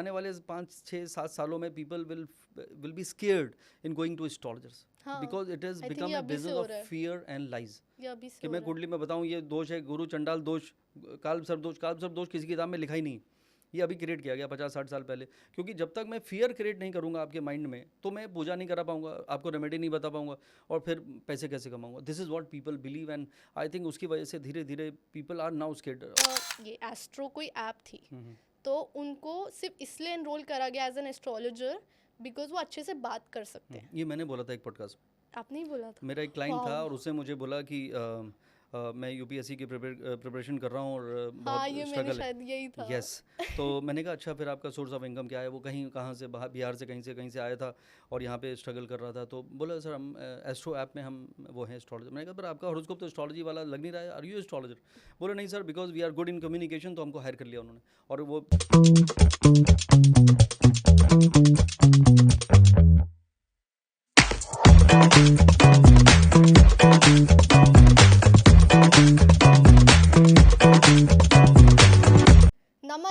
आने वाले 5-6-7 सालों में people will be scared in going to astrologers because it has become a business of fear and lies. कि मैं कुंडली में बताऊं ये दोष है, गुरु चंडाल दोष, काल सर्प दोष किसी किताब में लिखा ही नहीं, ये अभी क्रिएट किया गया 50-60 साल पहले। क्योंकि जब तक मैं फियर क्रिएट नहीं करूंगा आपके माइंड में तो मैं पूजा नहीं करा पाऊंगा, आपको रेमेडी नहीं बता पाऊंगा, और फिर पैसे कैसे कमाऊंगा। This is what people believe and I think उसकी वजह से धीरे धीरे पीपल आर नाउ स्केर्ड। ये एस्ट्रो कोई ऐप थी, तो उनको सिर्फ इसलिए एनरोल करा गया एज एन एस्ट्रोलॉजर बिकॉज वो अच्छे से बात कर सकते हैं। ये मैंने बोला था एक पॉडकास्ट में। आपने ही बोला था? मेरा एक क्लाइंट था और उसने मुझे बोला कि मैं यूपीएससी की प्रिपरेशन कर रहा हूँ और बहुत स्ट्रगल है। यही था। यस तो मैंने कहा अच्छा फिर आपका सोर्स ऑफ इनकम क्या है? वो कहाँ से बिहार से कहीं से आया था और यहाँ पे स्ट्रगल कर रहा था। तो बोला सर हम एस्ट्रो ऐप में हम वो हैं एस्ट्रोलॉजर। मैंने कहा पर आपका हॉरोस्कोप तो एस्ट्रोलॉजी वाला लग नहीं रहा है, आर यू एस्ट्रोलॉजर? बोले नहीं sir because we are good in communication, तो हमको हायर कर लिया उन्होंने। और वो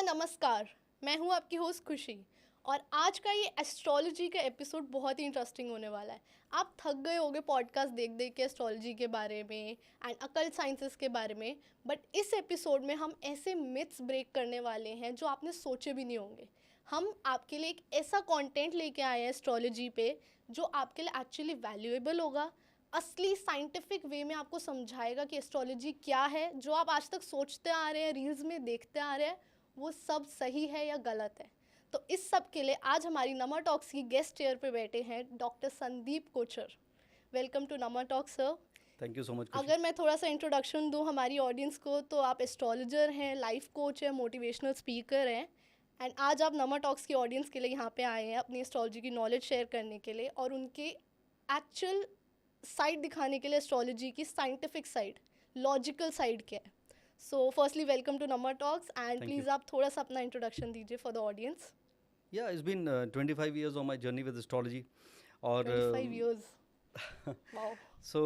नमस्कार, मैं हूँ आपकी होस्ट खुशी और आज का ये एस्ट्रोलॉजी का एपिसोड बहुत ही इंटरेस्टिंग होने वाला है। आप थक गए होंगे पॉडकास्ट देख देख के एस्ट्रोलॉजी के बारे में एंड अकल्ट साइंसेस के बारे में, बट इस एपिसोड में हम ऐसे मिथ्स ब्रेक करने वाले हैं जो आपने सोचे भी नहीं होंगे। हम आपके लिए एक ऐसा कंटेंट लेके आए हैं एस्ट्रोलॉजी पे जो आपके लिए एक्चुअली वैल्यूएबल होगा, असली साइंटिफिक वे में आपको समझाएगा कि एस्ट्रोलॉजी क्या है। जो आप आज तक सोचते आ रहे हैं, रील्स में देखते आ रहे हैं, वो सब सही है या गलत है। तो इस सब के लिए आज हमारी नमा टॉक्स की गेस्ट चेयर पे बैठे हैं doctor Sandeep Kochar. Welcome to Nama talks sir. Thank you so much. अगर मैं थोड़ा सा इंट्रोडक्शन दूं हमारी ऑडियंस को, तो आप एस्ट्रोलॉजर हैं, लाइफ कोच हैं, मोटिवेशनल स्पीकर हैं एंड आज आप नमा टॉक्स की ऑडियंस के लिए यहाँ पे आए हैं अपनी एस्ट्रोलॉजी की नॉलेज शेयर करने के लिए और उनके एक्चुअल साइड दिखाने के लिए, एस्ट्रोलॉजी की साइंटिफिक साइड, लॉजिकल साइड क्या है। So firstly welcome to Nama Talks and please आप थोड़ा सा अपना introduction दीजिए for the audience. Yeah, it's been 25 years on my journey with astrology. और 25 years. Wow. So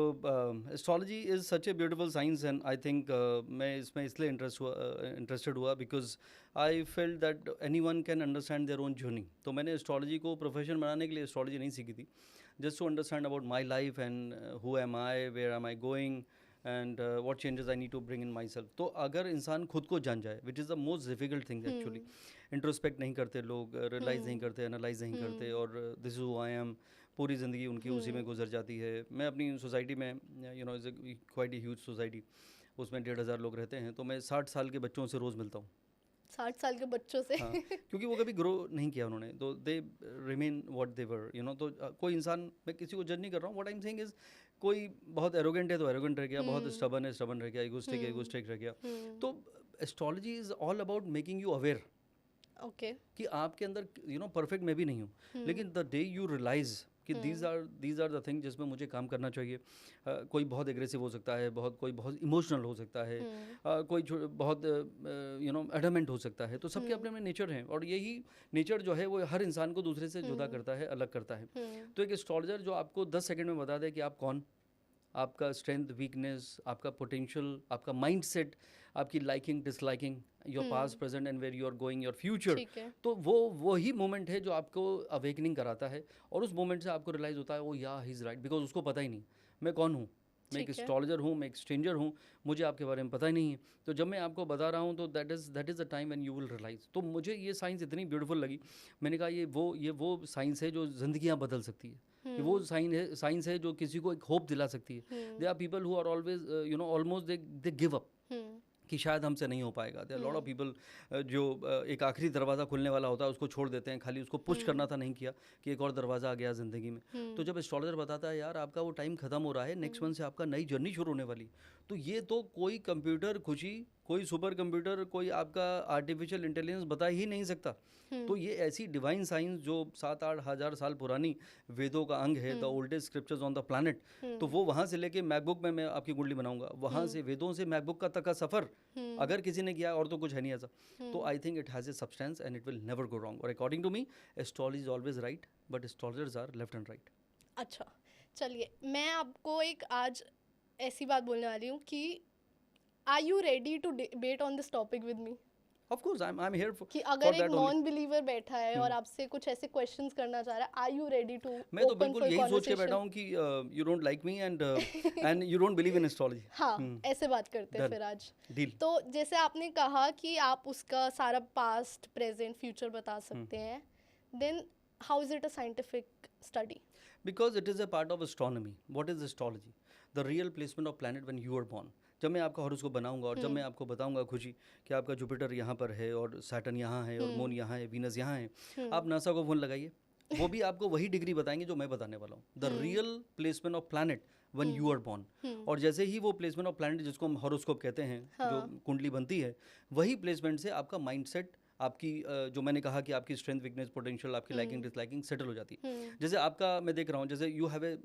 astrology is such a beautiful science and I think मैं इसमें इसलिए interested हुआ because I felt that anyone can understand their own journey. तो मैंने astrology को profession बनाने के लिए astrology नहीं सीखी थी, just to understand about my life and who am I, where am I going and what changes I need to bring in myself. तो अगर इंसान खुद को जान जाए, which is the most difficult thing actually, introspect नहीं करते लोग, रियलाइज़ नहीं करते, एनालाइज नहीं करते और this is who I am, पूरी ज़िंदगी उनकी उसी में गुजर जाती है। मैं अपनी सोसाइटी में you know is quite a huge society, उसमें 1,500 लोग रहते हैं, तो मैं 60 साल के बच्चों से रोज़ मिलता हूँ। 60 साल के बच्चों से? हाँ, क्योंकि वो कभी ग्रो नहीं किया उन्होंने, तो they remain what they were, you know. तो कोई इंसान, मैं किसी को जज नहीं कर रहा हूँ, what I am saying is कोई बहुत एरोगेंट है तो एरोगेंट रह गया, बहुत स्टबर्न है स्टबर्न रह गया, इगोस्टिक रह गया। तो astrology is all about making you aware कि आपके अंदर यू नो परफेक्ट मैं भी नहीं हूँ, लेकिन द डे यू रियलाइज कि दीज आर द थिंग जिसमें मुझे काम करना चाहिए। कोई बहुत एग्रेसिव हो सकता है, कोई बहुत इमोशनल हो सकता है, कोई बहुत यू नो एडमेंट हो सकता है। तो सबके अपने अपने नेचर हैं और यही नेचर जो है वो हर इंसान को दूसरे से जुदा करता है, अलग करता है। तो एक एस्ट्रोलॉजर जो आपको 10 सेकंड में बता दे कि आप कौन, आपका स्ट्रेंथ, वीकनेस, आपका पोटेंशियल, आपका माइंडसेट, आपकी liking, disliking, your past, present and where you are going, your future, तो वो ही मोमेंट है जो आपको अवेकनिंग कराता है। और उस मोमेंट से आपको रियलाइज़ होता है ओ या ही इज़ राइट, बिकॉज उसको पता ही नहीं मैं कौन हूँ, मैं एक एस्ट्रोलॉजर हूँ, मैं एक स्ट्रेंजर हूँ, मुझे आपके बारे में पता ही नहीं है। तो जब मैं आपको बता रहा हूँ तो that is the time when you will realise. तो मुझे ये साइंस इतनी ब्यूटीफुल लगी, मैंने कहा ये वो साइंस है जो ज़िंदगियाँ बदल सकती है। ये वो साइंस है जो किसी को एक होप दिला सकती है। They are people who are always you know almost they give up कि शायद हमसे नहीं हो पाएगा। There are lot of people जो एक आखिरी दरवाज़ा खुलने वाला होता है उसको छोड़ देते हैं, खाली उसको पुश करना था, नहीं किया कि एक और दरवाज़ा आ गया ज़िंदगी में। तो जब एस्ट्रोलॉजर बताता है यार आपका वो टाइम ख़त्म हो रहा है, नेक्स्ट मंथ से आपका नई जर्नी शुरू होने वाली, तो ये तो कोई कंप्यूटर खुशी, कोई सुपर कंप्यूटर, कोई आपका आर्टिफिशियल इंटेलिजेंस बता ही नहीं सकता। तो ये ऐसी डिवाइन साइंस जो 7-8 हज़ार साल पुरानी वेदों का अंग है, the oldest scriptures on the planet, तो वो वहाँ से लेके मैकबुक में मैं आपकी कुंडली बनाऊंगा, वहाँ से वेदों से मैकबुक का तक का सफ़र अगर किसी ने किया और तो कुछ है नहीं ऐसा। तो I think it has a substance and it will never go wrong. और according to me astrology is always right but astrologers are left and right. अच्छा चलिए, मैं आपको एक आज ऐसी बात बोलने वाली हूँ कि are you ready to debate on this topic with me? Of course I am here कि फॉर अगर एक दैट ओनली। नॉन बिलीवर बैठा है और आपसे कुछ ऐसे क्वेश्चंस करना चाह रहा है, आर यू रेडी टू मैं तो ओपन बिल्कुल फॉर यही सोच के बैठा कॉन्वर्सेशन? हूँ कि you don't like me and you don't believe in astrology. हाँ, ऐसे बात करते हैं डन फिर आज। डील। तो जैसे आपने कहा कि आप उसका सारा पास्ट, प्रेजेंट, फ्यूचर बता सकते हैं, then how is it a scientific study? Because it is a part of astronomy. What is astrology? The real placement of planet when you are born. जब मैं आपका हॉरोस्कोप बनाऊंगा और जब मैं आपको बताऊंगा खुशी कि आपका जुपिटर यहाँ पर है और सैटर्न यहाँ है और मून यहाँ है, वीनस यहाँ है, आप नासा को फ़ोन लगाइए, वो भी आपको वही डिग्री बताएंगे जो मैं बताने वाला हूँ। The real placement of planet when you are born. और जैसे ही वो प्लेसमेंट ऑफ प्लैनेट, जिसको हम हॉरोस्कोप कहते हैं, जो कुंडली बनती है, वही प्लेसमेंट से आपका माइंडसेट, आपकी जो मैंने कहा कि आपकी स्ट्रेंथ, वीकनेस, पोटेंशियल, आपकी लाइकिंग डिसलाइकिंग सेटल हो जाती है। जैसे आपका मैं देख रहा हूँ, जैसे यू हैव ए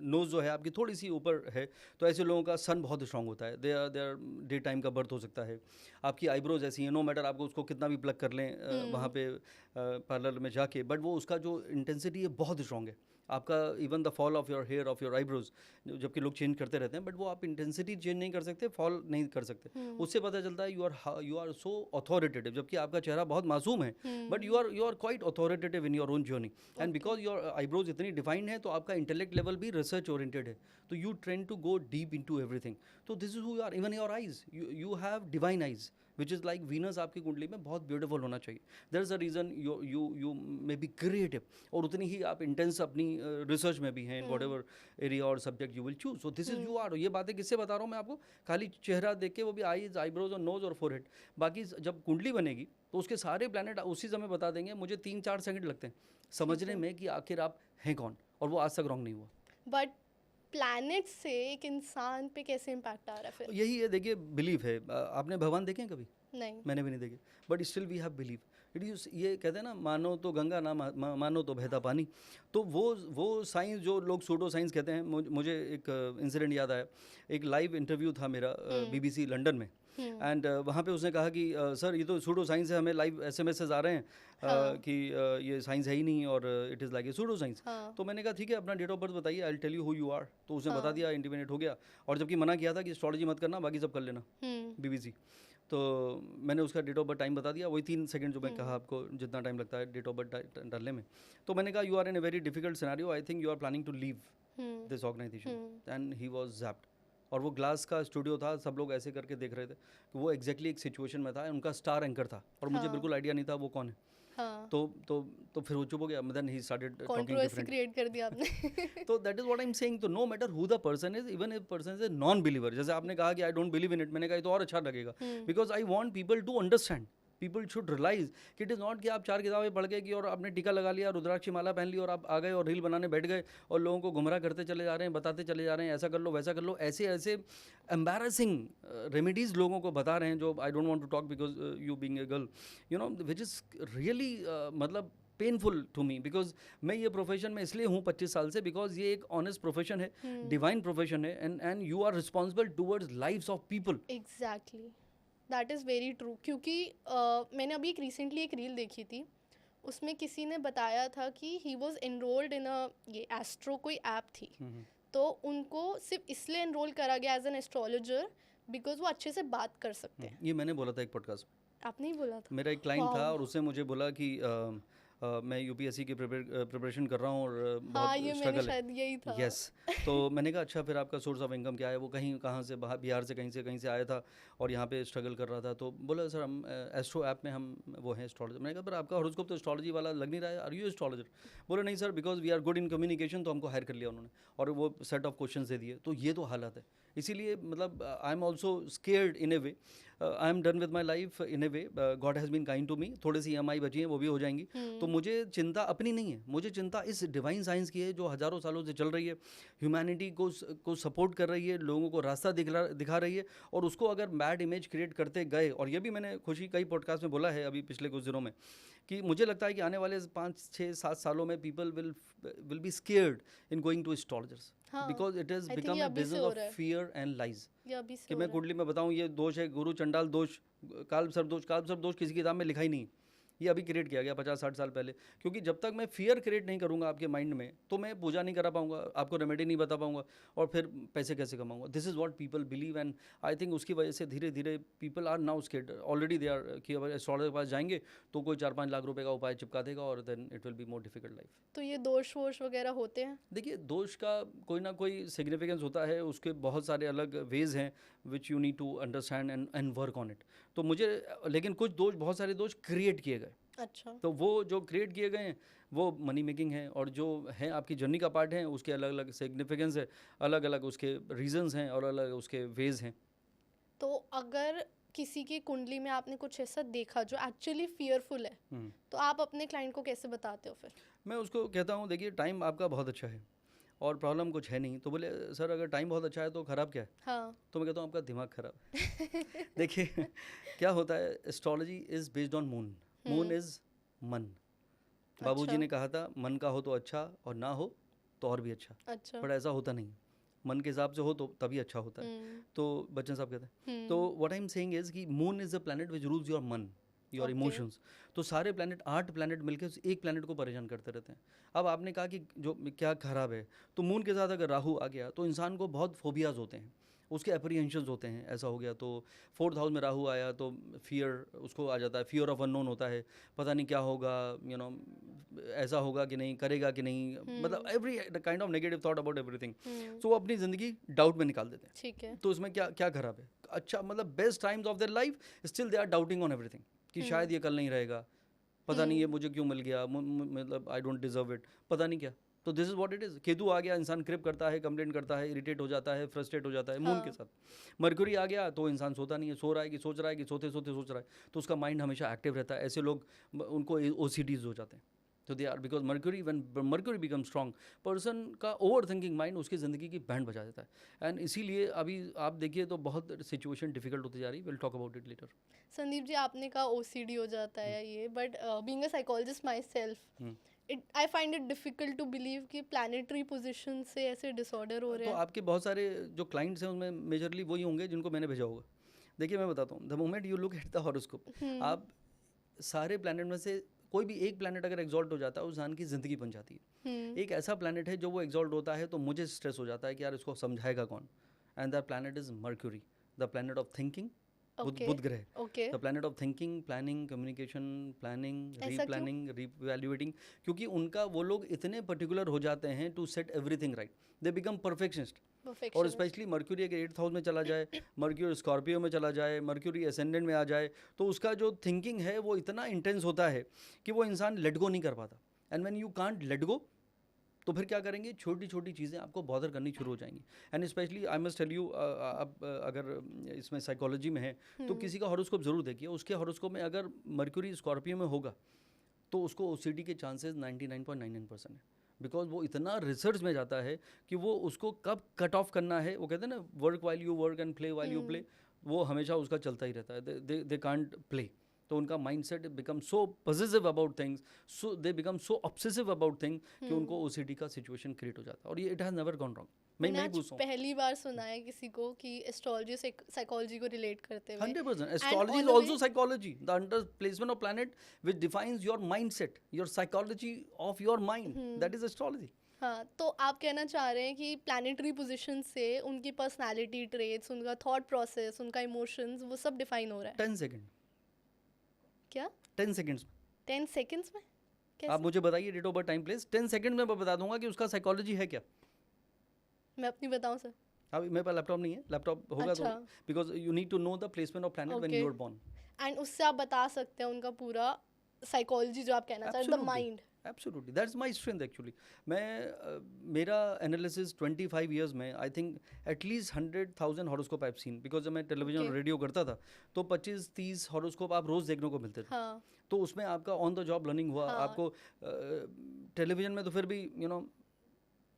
नोज जो है आपकी थोड़ी सी ऊपर है, तो ऐसे लोगों का सन बहुत स्ट्रांग होता है। दे आर डे टाइम का बर्थ हो सकता है। आपकी आईब्रोज ऐसी हैं, नो मैटर आपको उसको कितना भी प्लग कर लें वहाँ पे पार्लर में जाके, बट वो उसका जो इंटेंसिटी है बहुत स्ट्रांग है। आपका even the fall of your hair, of your eyebrows, जबकि लोग चेंज करते रहते हैं, बट वो आप इंटेंसिटी चेंज नहीं कर सकते, फॉल नहीं कर सकते। उससे पता चलता है यू आर सो अथॉरिटेटिव, जबकि आपका चेहरा बहुत मासूम है, but you are quite authoritative in your own journey. And because your eyebrows इतनी डिफाइंड है, तो आपका इंटेलेक्ट लेवल भी रिसर्च ओरिएंटेड है, तो you trend to go deep into everything. तो this is who you are. Even your eyes, you have divine eyes which is like Venus आपकी कुंडली में बहुत ब्यूटीफुल होना चाहिए। There is a reason you may be creative, और उतनी ही आप इंटेंस अपनी रिसर्च में भी हैं इन वट एवर एरिया और subject you will choose. So this is you are. ये बातें किससे बता रहा हूँ मैं आपको? खाली चेहरा देख के, वो भी आईज, आईब्रोज और नोज और फोरहेड। बाकी जब कुंडली बनेगी तो उसके सारे प्लैनेट उसी समय बता देंगे। मुझे 3-4 सेकंड लगते हैं समझने में कि आखिर आप हैं कौन, और वो आज तक रॉन्ग नहीं हुआ। बट प्लैनेट से एक इंसान पे कैसे इम्पैक्ट आ रहा है फिर? यही है, देखिए, बिलीव है। आपने भगवान देखे हैं कभी? नहीं। मैंने भी नहीं देखे, but still we have believe. It is, ये कहते हैं ना, मानो तो गंगा ना मानो तो बहता पानी। तो वो साइंस जो लोग सूडो साइंस कहते हैं, मुझे एक इंसिडेंट याद आया। एक लाइव इंटरव्यू था मेरा BBC लंदन में, एंड वहाँ पे उसने कहा कि सर ये तो सूडो साइंस है, हमें लाइव SMSs आ रहे हैं कि ये साइंस है ही नहीं और it is like a pseudo science. तो मैंने कहा ठीक है, अपना डेट ऑफ बर्थ बताइए, I will tell you who you are. तो उसने बता दिया, इंटीमेट हो गया। और जबकि मना किया था कि एस्ट्रोलॉजी मत करना, बाकी सब कर लेना, BBC। तो मैंने उसका डेट ऑफ बर्थ टाइम बता दिया, वही 3 सेकंड जो मैं कहा आपको, जितना टाइम लगता है डेट ऑफ बर्थ डालने में। तो मैंने कहा, you are in a very difficult scenario, I think you are planning to leave this organisation. And he was zapped. और वो ग्लास का स्टूडियो था, सब लोग ऐसे करके देख रहे थे कि वो एग्जैक्टली एक सिचुएशन में था, उनका स्टार एंकर था, और मुझे बिल्कुल आइडिया नहीं था वो कौन है। तो फिर वो चुप हो गया। Then he started talking different, create कर दिया आपने। तो that is what I am saying. तो no matter who the person is, even if person is a non believer, जैसे आपने कहा कि I don't believe in it, मैंने कहा ये तो और अच्छा लगेगा, because I want people to understand. People should realise कि इट इज़ नॉट कि आप 4 किताबें पढ़ गए कि और आपने टीका लगा लिया, रुद्राक्षी माला पहन ली और आप आ गए और रील बनाने बैठ गए और लोगों को गुमराह करते चले जा रहे हैं, बताते चले जा रहे हैं, ऐसा कर लो वैसा कर लो, ऐसे ऐसे एम्बैरसिंग रेमेडीज़ लोगों को बता रहे हैं, जो I don't want to talk because you being a girl, you know, which is really मतलब पेनफुल टू मी। बिकॉज मैं ये प्रोफेशन में इसलिए हूँ 25 साल से, बिकॉज ये एक ऑनेस्ट प्रोफेशन है, डिवाइन प्रोफेशन है, and you are responsible towards lives of people. Exactly, that is very true. क्योंकि मैंने अभी एक रिसेंटली एक रील देखी थी, उसमें किसी ने बताया था कि ही वॉज एनरोल्ड इन अ, ये एस्ट्रो कोई ऐप थी, तो उनको सिर्फ इसलिए एनरोल करा गया एज एन एस्ट्रोलॉजर बिकॉज वो अच्छे से बात कर सकते हैं। ये मैंने बोला था एक पॉडकास्ट में। आपने ही बोला था? मेरा एक क्लाइंट था और उसने मुझे बोला कि मैं UPSC की प्रिपरेशन कर रहा हूँ और बहुत ये स्ट्रगल मैंने है। शायद यही था। यस। तो मैंने कहा अच्छा, फिर आपका सोर्स ऑफ इनकम क्या है? वो कहाँ से, बिहार से कहीं से आया था और यहाँ पे स्ट्रगल कर रहा था। तो बोला सर हम एस्ट्रो ऐप में हम वो हैं एस्ट्रोलॉजर। मैंने कहा पर आपका हॉरोस्कोप तो एस्ट्रोलॉजी वाला लग नहीं रहा है, आर यू एस्ट्रोलॉजर? बोला नहीं sir, because we are good in communication, तो हमको हायर कर लिया उन्होंने और वो सेट ऑफ क्वेश्चन दे दिए। तो ये तो हालत है। इसीलिए मतलब I am also scared in a way, I am done with my life in a way, God has been kind to me. थोड़ी सी EMI बची हैं, वो भी हो जाएंगी। तो मुझे चिंता अपनी नहीं है, मुझे चिंता इस डिवाइन साइंस की है जो हज़ारों सालों से चल रही है, ह्यूमैनिटी को सपोर्ट कर रही है, लोगों को रास्ता दिखा रही है। और उसको अगर बैड इमेज क्रिएट करते गए, और ये भी मैंने खुशी कई पॉडकास्ट में बोला है अभी पिछले कुछ दिनों में, कि मुझे लगता है कि आने वाले 5-6-7 सालों में people will be scared in going to astrologers, because it is become a business of fear and lies. कि मैं कुंडली में बताऊं ये दोष है, गुरु चंडाल दोष, काल सर्प दोष किसी किताब में लिखा ही नहीं। ये अभी क्रिएट किया गया 50-60 साल पहले, क्योंकि जब तक मैं फियर क्रिएट नहीं करूँगा आपके माइंड में तो मैं पूजा नहीं करा पाऊंगा, आपको रेमेडी नहीं बता पाऊंगा, और फिर पैसे कैसे कमाऊंगा. This is what people believe, and I think उसकी वजह से धीरे धीरे people are now scared already. They are कि अगर एस्ट्रोलॉजर के पास जाएंगे तो कोई 4-5 लाख रुपए का उपाय चिपका देगा और then it will be more difficult life. तो ये दोष वोष वगैरह होते हैं? देखिए, दोष का कोई ना कोई सिग्निफिकेंस होता है, उसके बहुत सारे अलग वेज हैं which you need to understand and work on it. तो मुझे लेकिन कुछ दोष, बहुत सारे दोष क्रिएट किए गए. अच्छा. तो वो जो क्रिएट किए गए हैं वो मनी मेकिंग है, और जो है आपकी जर्नी का पार्ट है उसके अलग अलग सिग्निफिकेंस है, अलग अलग उसके रीजंस हैं और अलग उसके वेज हैं. तो अगर किसी की कुंडली में आपने कुछ ऐसा देखा जो एक्चुअली फियरफुल है, तो आप अपने क्लाइंट को कैसे बताते हो फिर? मैं उसको कहता हूँ, देखिए टाइम आपका बहुत अच्छा है और प्रॉब्लम कुछ है नहीं. तो बोले सर अगर टाइम बहुत अच्छा है तो ख़राब क्या है? हाँ. तो मैं कहता हूँ आपका दिमाग खराब है. देखिए क्या होता है, astrology is based on moon. Moon is मन. बाबूजी ने कहा था मन का हो तो अच्छा और ना हो तो और भी अच्छा. अच्छा. बट ऐसा होता नहीं. मन के हिसाब से हो तो तभी अच्छा होता है. तो बच्चन साहब कहते हैं. तो what I am saying is कि moon is the planet which rules your मन, योर इमोशंस. तो सारे प्लैनेट, 8 प्लैनेट मिलकर उस एक प्लैनेट को परेशान करते रहते हैं. अब आपने कहा कि जो क्या खराब है, तो मून के साथ अगर राहु आ गया तो इंसान को बहुत फोबियाज होते हैं, उसके एप्रीहेंशंस होते हैं. ऐसा हो गया तो 4th हाउस में राहु आया तो फियर उसको आ जाता है, फियर ऑफ अननोन होता है, पता नहीं क्या होगा, यू नो ऐसा होगा कि नहीं, करेगा कि नहीं, मतलब every kind of negative thought about everything. So वो अपनी ज़िंदगी डाउट में निकाल देते हैं. ठीक है. तो इसमें क्या क्या खराब है? अच्छा, मतलब best times of their life still they are doubting on everything कि शायद ये कल नहीं रहेगा, पता नहीं ये मुझे क्यों मिल गया, मतलब आई डोंट डिजर्व इट, पता नहीं क्या. तो this is what it is. Ketu आ गया, इंसान क्रिप करता है, कंप्लेंट करता है, इरिटेट हो जाता है, फ्रस्ट्रेट हो जाता है. मून के साथ मरक्यूरी आ गया तो इंसान सोता नहीं है, सो रहा है कि सोच रहा है कि सोते सोते सोच रहा है. तो उसका माइंड हमेशा एक्टिव रहता है. ऐसे लोग उनको ओसीडीज हो जाते हैं. तो they are because mercury, when mercury become strong, person का ओवर थिंकिंग माइंड उसकी ज़िंदगी की बैंड बजा देता है. एंड इसीलिए अभी आप देखिए तो बहुत सिचुएशन डिफिकल्ट होती जा रही. Will talk about it later. Sandeep ji, आपने कहा ओसीडी हो जाता है ये, but being a psychologist myself, I find it difficult to believe कि प्लानिटरी पोजिशन से ऐसे डिसऑर्डर हो रहे तो हैं. आपके बहुत सारे जो क्लाइंट्स हैं उनमें मेजरली वही होंगे जिनको मैंने भेजा होगा. देखिए मैं बताता हूँ, the moment you look at the horoscope, आप सारे प्लैनेट में से कोई भी एक प्लैनेट अगर एग्जॉल्ट हो जाता है उस इंसान की ज़िंदगी बन जाती है. एक ऐसा प्लैनेट है जो वो एग्जॉल्ट होता है तो मुझे स्ट्रेस हो जाता है कि यार इसको समझाएगा कौन. And the planet is Mercury, the planet of thinking. Budh ग्रह, the planet of thinking, planning, communication, planning, replanning, revaluating. क्योंकि उनका वो लोग इतने पर्टिकुलर हो जाते हैं to set everything right. They become perfectionist. और स्पेशली मर्क्यूरी अगर 8th हाउस में चला जाए, मर्क्यूरी स्कॉर्पियो में चला जाए, मर्क्यूरी एसेंडेंट में आ जाए, तो उसका जो थिंकिंग है वो इतना इंटेंस होता है कि वो इंसान लेट गो नहीं कर पाता. And when you can't let go तो फिर क्या करेंगे, छोटी छोटी चीज़ें आपको बॉदर करनी शुरू हो जाएंगी. And specially I must tell you, अब अगर इसमें साइकोलॉजी में है तो किसी का हॉरोस्कोप ज़रूर देखिए. उसके हॉरोस्कोप में अगर मर्क्यूरी स्कॉर्पियो में होगा तो उसको ओसीडी के चांसेस 99.99% है. बिकॉज वो इतना रिसर्च में जाता है कि वो उसको कब कट ऑफ करना है. वो कहते हैं ना, work while you work and play while you play, वो हमेशा उसका चलता ही रहता है. They can't play. तो उनका mind set become so positive about things, so they become so obsessive about thing कि उनको ओसीडी का सिचुएशन क्रिएट हो जाता है. और ये it has never gone wrong. मैं नहीं पूछता हूँ, पहली बार सुना है किसी को कि एस्ट्रोलॉजी से साइकोलॉजी को रिलेट करते हुए. 100%. Astrology is also psychology. The under placement of planet which defines your mindset, your psychology of your mind. That is astrology. हाँ, तो आप कहना चाह रहे हैं कि प्लानिटरी पोजीशन से उनकी पर्सनालिटी ट्रेट्स, उनका थॉट प्रोसेस, उनका इमोशंस, वो सब डिफाइन हो रहा है. 10 सेकेंड. क्या 10 सेकेंड्स में 10 सेकेंड्स में कैसे? आप मुझे बताइए date of birth, time, place. 10 second में मैं बता दूंगा कि उसका साइकोलॉजी है क्या. मैं अपनी बताऊं सर? अभी मेरे पास लैपटॉप नहीं है. लैपटॉप होगा तो, because you need to know the placement of planet when you are born. And उससे आप बता सकते हैं उनका पूरा साइकोलॉजी जो आप कहना चाह रहे हैं, the mind. Absolutely, that's my strength actually. मैं मेरा एनालिसिस 25 ईयर्स में I think at least 100,000 horoscope I have scene. Because जब मैं टेलीविजन और रेडियो करता था तो 25-30 हॉरोस्कोप आप रोज़ देखने को मिलते थे. हाँ. तो उसमें आपका ऑन द जॉब लर्निंग हुआ. आपको टेलीविजन में तो फिर भी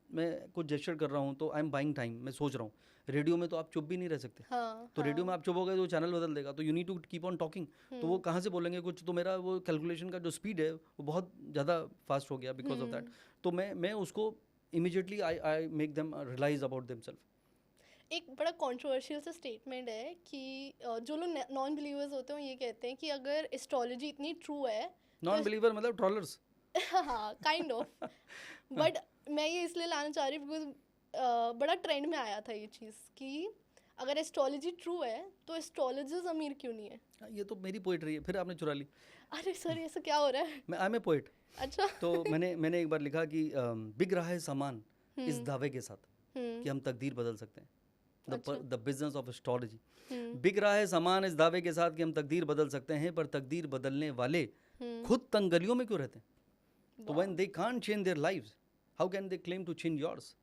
मैं कुछ जेस्चर कर रहा हूँ तो आई एम बाइंग टाइम, मैं सोच रहा हूँ. रेडियो में तो आप चुप भी नहीं रह सकते. तो रेडियो में आप चुप हो गए तो चैनल बदल देगा. तो you need to keep on talking. तो वो कहाँ से बोलेंगे कुछ. तो मेरा वो कैलकुलेशन का जो स्पीड है वो बहुत ज़्यादा फास्ट हो गया बिकॉज ऑफ दैट. तो मैं उसको immediately I make them realise about themselves. एक बड़ा कंट्रोवर्शियल सा स्टेटमेंट है कि जो लोग नॉन बिलीवर्स होते हैं ये कहते हैं कि अगर एस्ट्रोलॉजी इतनी ट्रू है नॉन बिलीवर मतलब ट्रॉलर्स। हाँ, काइंड ऑफ। बट मैं ये इसलिए लाना चाह रही हूँ बिकॉज बड़ा ट्रेंड में आया था ये चीज़ कि अगर एस्ट्रोलॉजी ट्रू है तो एस्ट्रोलॉजर्स अमीर क्यों नहीं है? ये तो मेरी पोइट्री है, फिर आपने चुरा ली। अरे सर, ऐसा क्या हो रहा है? मैं आई एम ए पोइट। अच्छा। तो मैंने एक बार लिखा कि बिक रहा है सामान इस दावे के साथ कि हम तकदीर बदल सकते हैं। The business of astrology. बिक रहा है सामान इस दावे के साथ कि हम तकदीर बदल सकते हैं, पर तकदीर बदलने वाले खुद तंगलियों में क्यों रहते हैं? तो when they can't change their lives, how can they claim to change yours?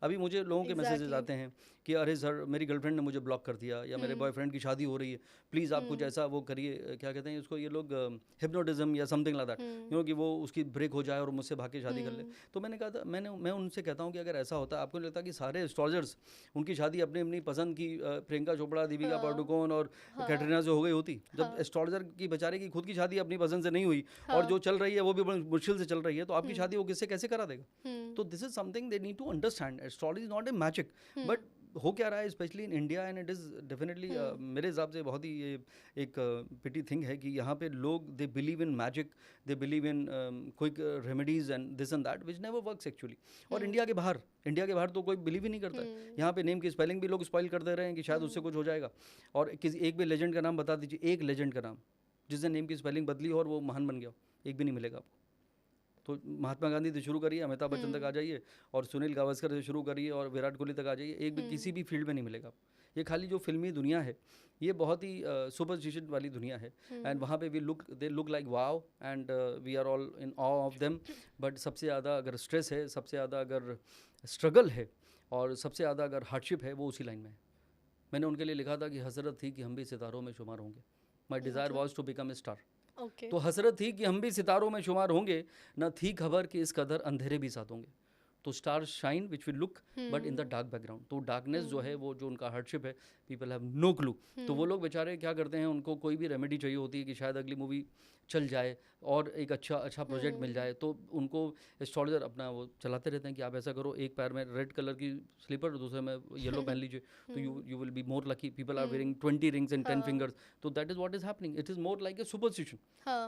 अभी मुझे लोगों के मैसेजेस आते हैं कि अरे सर मेरी गर्लफ्रेंड ने मुझे ब्लॉक कर दिया, या मेरे बॉयफ्रेंड की शादी हो रही है, प्लीज़ आप कुछ ऐसा वो करिए, क्या कहते हैं उसको ये लोग, हिप्नोटिज्म या something like that, you know, कि वो उसकी ब्रेक हो जाए और मुझसे भाग के शादी कर ले। तो मैंने कहा था, मैं उनसे कहता हूँ कि अगर ऐसा होता है, आपको नहीं लगता कि सारे एस्ट्रोलॉजर्स उनकी शादी अपनी अपनी पसंद की प्रियंका चोपड़ा, दीपिका पादुकोण और कैटरीना से हो गई होती? जब एस्ट्रोलॉजर की बेचारे की खुद की शादी अपनी पसंद से नहीं हुई और जो चल रही है वो भी बड़ी मुश्किल से चल रही है, तो आपकी शादी वो किससे कैसे करा देगा? तो this is something they need to understand. Astrology is not a magic, but हो क्या रहा है specially in India, and it is definitely मेरे हिसाब से बहुत ही ये एक पिटी थिंग है कि यहाँ पे लोग they believe in magic, they believe in quick remedies and this and that which never works actually. और इंडिया के बाहर तो कोई बिलीव ही नहीं करता है। यहाँ पे नेम की स्पेलिंग भी लोग स्पॉइल कर दे रहे हैं कि शायद उससे कुछ हो जाएगा। और किसी एक भी लेजेंड का नाम बता दीजिए, एक लेजेंड का नाम जिसने नेम की स्पेलिंग बदली हो और वो महान बन गया, एक भी नहीं मिलेगा आपको। तो महात्मा गांधी से शुरू करिए, अमिताभ बच्चन तक आ जाइए, और सुनील गावस्कर से शुरू करिए और विराट कोहली तक आ जाइए, एक भी किसी भी फील्ड में नहीं मिलेगा आपको। ये खाली जो फिल्मी दुनिया है, ये बहुत ही सुपरस्टिशन वाली दुनिया है, एंड वहाँ पे they look like wow, and we are all in awe of them. But सबसे ज़्यादा अगर स्ट्रेस है, सबसे ज़्यादा अगर स्ट्रगल है, और सबसे ज़्यादा अगर हार्डशिप है, वो उसी लाइन में है। मैंने उनके लिए लिखा था कि हसरत थी कि हम भी सितारों में शुमार होंगे। My desire was to become a star. तो हसरत थी कि हम भी सितारों में शुमार होंगे, न थी खबर कि इस कदर अंधेरे भी साथ होंगे। तो star shine which will look but in the dark background. तो डार्कनेस जो है, वो जो उनका हार्डशिप है, पीपल हैव नो क्लू। तो वो लोग बेचारे क्या करते हैं, उनको कोई भी रेमेडी चाहिए होती है कि शायद अगली मूवी चल जाए और एक अच्छा प्रोजेक्ट मिल जाए, तो उनको एस्ट्रोलॉजर अपना वो चलाते रहते हैं कि आप ऐसा करो, एक पैर में रेड कलर की स्लीपर और दूसरे में येलो पहन लीजिए, तो you will be more lucky. People are wearing 20 rings and 10 fingers, तो that is what is happening. It is more like a superstition.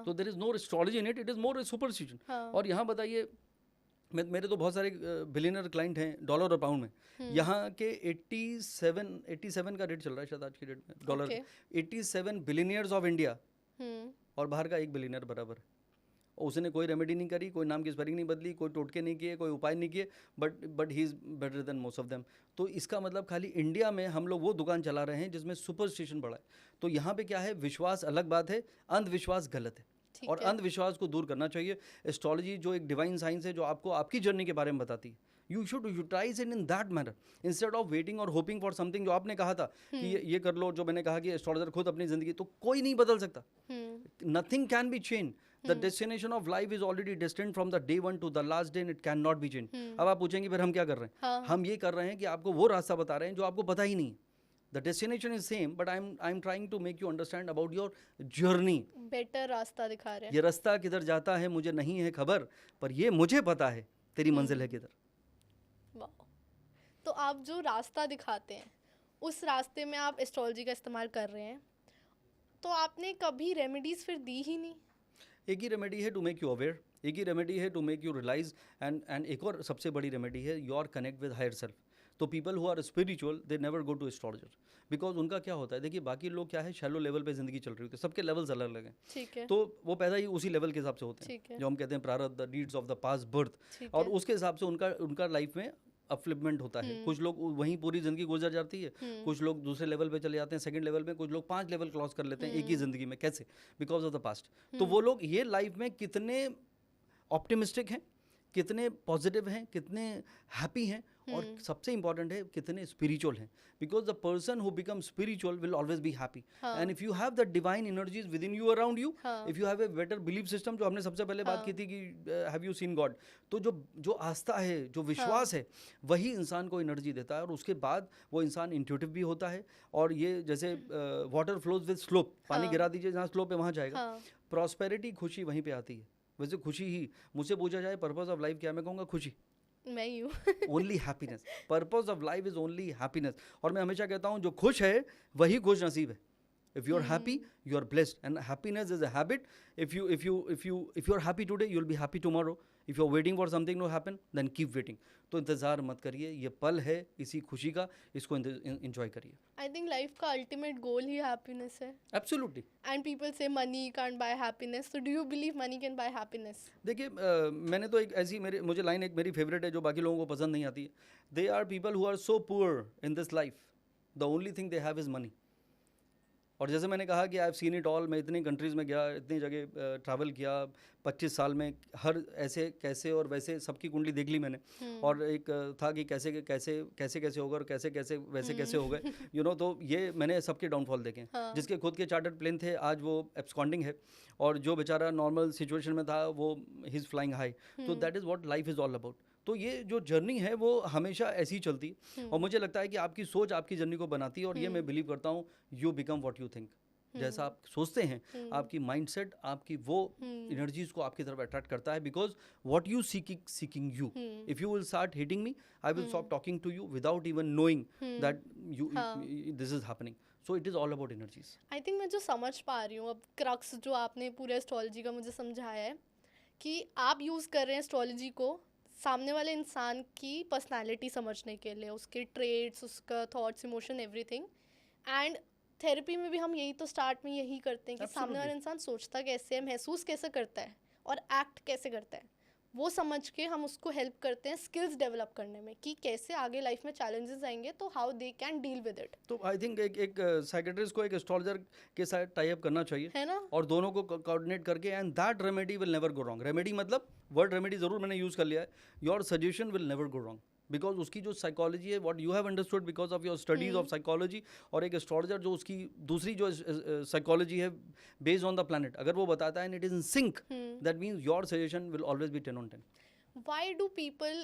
तो there is no astrology in it, it is more a superstition. और यहाँ बताइए, मेरे तो बहुत सारे billionaire client हैं डॉलर और पाउंड में। यहाँ के 87 का रेट चल रहा है शायद आज की डेट में डॉलर। 87 बिलियनियर्स ऑफ इंडिया, और बाहर का 1 बिलियनर बराबर है। उसने कोई रेमेडी नहीं करी, कोई नाम की स्पेलिंग नहीं बदली, कोई टोटके नहीं किए, कोई उपाय नहीं किए, but he is better than most of them. तो इसका मतलब खाली इंडिया में हम लोग वो दुकान चला रहे हैं जिसमें सुपरस्टिशन बड़ा है। तो यहाँ पे क्या है, विश्वास अलग बात है, अंधविश्वास गलत है, और अंधविश्वास को दूर करना चाहिए। एस्ट्रोलॉजी जो एक डिवाइन साइंस है, जो आपको आपकी जर्नी के बारे में बताती है, you should utilise it in that manner instead of waiting और होपिंग फॉर समथिंग। जो आपने कहा था कि ये कर लो, जो मैंने कहा कि एस्ट्रोलॉजर खुद अपनी जिंदगी, तो कोई नहीं बदल सकता। Nothing can be change. The destination of life is already destined from the day one to the last day, and it cannot be changed. अब आप पूछेंगे फिर हम क्या कर रहे हैं? हम ये कर रहे हैं कि आपको वो रास्ता बता रहे हैं जो आपको पता ही नहीं। The destination is same, but I'm trying to make you understand about your journey. Better रास्ता दिखा रहे हैं। ये रास्ता किधर जाता है मुझे नहीं है खबर, पर ये मुझे पता है तेरी मंजिल है किधर। वाह। तो आप जो रास्ता दिखाते हैं, उस रास्ते में आप एस्ट्रोलॉजी का इस्तेमाल कर रहे हैं, तो आपने कभी रेमेडीज फिर दी ही नहीं? एक ही रेमेडी है टू मेक यू अवेयर, एक ही रेमेडी है to make you realise, and एक और सबसे बड़ी रेमेडी है your connect with higher self. तो people who are spiritual they never go to astrologer, because उनका क्या होता है, देखिए बाकी लोग क्या है, शैलो लेवल पे जिंदगी चल रही होती है, सबके लेवल्स अलग अलग हैं। ठीक है। तो वो पैदा ही उसी लेवल के हिसाब से होते हैं, जो हम कहते हैं प्रारब्ध, the deeds of the past birth, और उसके हिसाब से उनका लाइफ में अपलिफ्टमेंट होता है। कुछ लोग वहीं पूरी जिंदगी गुजर जाती है, कुछ लोग दूसरे लेवल पे चले जाते हैं, सेकंड लेवल पे, कुछ लोग 5 लेवल क्रॉस कर लेते हैं एक ही जिंदगी में। कैसे? Because of the past. तो वो लोग ये लाइफ में कितने ऑप्टिमिस्टिक हैं, कितने पॉजिटिव हैं, कितने हैप्पी हैं, और सबसे इंपॉर्टेंट है कितने स्पिरिचुअल हैं। Because the person who become spiritual will always be happy, and if you have the divine energies with in you, around you, if you have a better belief system, जो हमने सबसे पहले बात की थी कि हैव यू सीन गॉड, तो जो आस्था है, जो विश्वास है, वही इंसान को एनर्जी देता है, और उसके बाद वो इंसान इंट्यूटिव भी होता है। और ये जैसे वाटर फ्लोज विद स्लोप, पानी गिरा दीजिए जहाँ स्लोप है वहाँ जाएगा। प्रॉस्पेरिटी, खुशी वहीं पे आती है। वैसे खुशी ही, मुझसे पूछा जाए पर्पस ऑफ लाइफ क्या, मैं कहूँगा खुशी। मैं ही हूँ। Only happiness, purpose of life is only happiness. और मैं हमेशा कहता हूँ जो खुश है वही खुश नसीब है, If you are happy, you are blessed, and happiness is a habit. If you are happy today, you will be happy tomorrow. If you are waiting for something to happen, then keep waiting. तो इंतज़ार मत करिए, ये पल है इसी खुशी का, इसको enjoy करिए. आई थिंक लाइफ का अल्टीमेट गोल ही हैप्पीनेस है. Absolutely. एंड पीपल से money can't buy happiness, so do you believe money can buy happiness? देखिए मैंने तो एक ऐसी मुझे लाइन एक मेरी फेवरेट है जो बाकी लोगों को पसंद नहीं आती है. They are people who are so poor in this life, the only thing they have is money. और जैसे मैंने कहा कि I have seen it all, मैं इतनी कंट्रीज़ में गया, इतनी जगह ट्रैवल किया 25 साल में, हर ऐसे कैसे और वैसे सबकी कुंडली देख ली मैंने. और एक था कि कैसे कैसे कैसे कैसे होगा और कैसे कैसे वैसे कैसे हो गए, यू नो. तो ये मैंने सबके डाउनफॉल देखे. जिसके खुद के चार्टर्ड प्लेन थे आज वो एब्सकॉन्डिंग है, और जो बेचारा नॉर्मल सिचुएशन में था वो ही इज़ फ्लाइंग हाई. तो that is what life is all about. तो ये जो जर्नी है वो हमेशा ऐसी ही चलती है. और मुझे लगता है कि आपकी सोच आपकी जर्नी को बनाती है, और ये मैं बिलीव करता हूँ, you become what you think. जैसा आप सोचते हैं, आपकी माइंडसेट आपकी वो एनर्जीज को आपकी तरफ अट्रैक्ट करता है. Because what you seeking you. If you will start hitting me, I will stop talking to you without even knowing that you this is happening. So it is all about energies. I think मैं जो समझ पा रही हूँ अब, crux जो आपने पूरे एस्ट्रोलॉजी का मुझे समझाया है, कि आप यूज़ कर रहे हैं एस्ट्रोलॉजी को सामने वाले इंसान की पर्सनालिटी समझने के लिए, उसके ट्रेड्स, उसका thoughts, emotion, everything. And therapy में भी हम यही तो स्टार्ट में यही करते हैं कि सामने वाला इंसान सोचता कैसे है, महसूस कैसे करता है और एक्ट कैसे करता है, वो समझ के हम उसको हेल्प करते हैं स्किल्स डेवलप करने में, कि कैसे आगे लाइफ में चैलेंजेस आएंगे तो how they can deal with it. तो आई थिंक एक साइकेट्रिस्ट को एक एस्ट्रोलॉजर के साथ टाई अप करना चाहिए, है ना, और दोनों को कोऑर्डिनेट करके, and that remedy will never go wrong. Remedy मतलब वर्ड रेमेडी ज़रूर मैंने यूज़ कर लिया है. Your suggestion will never go wrong, because उसकी जो साइकोलॉजी है, what you have understood because of your studies of psychology, और एक एस्ट्रोलॉजर जो उसकी दूसरी जो साइकोलॉजी है बेस्ड ऑन द प्लैनेट, अगर वो बताता है and it is in sync, that means your suggestion will always be 10 on 10. Why do people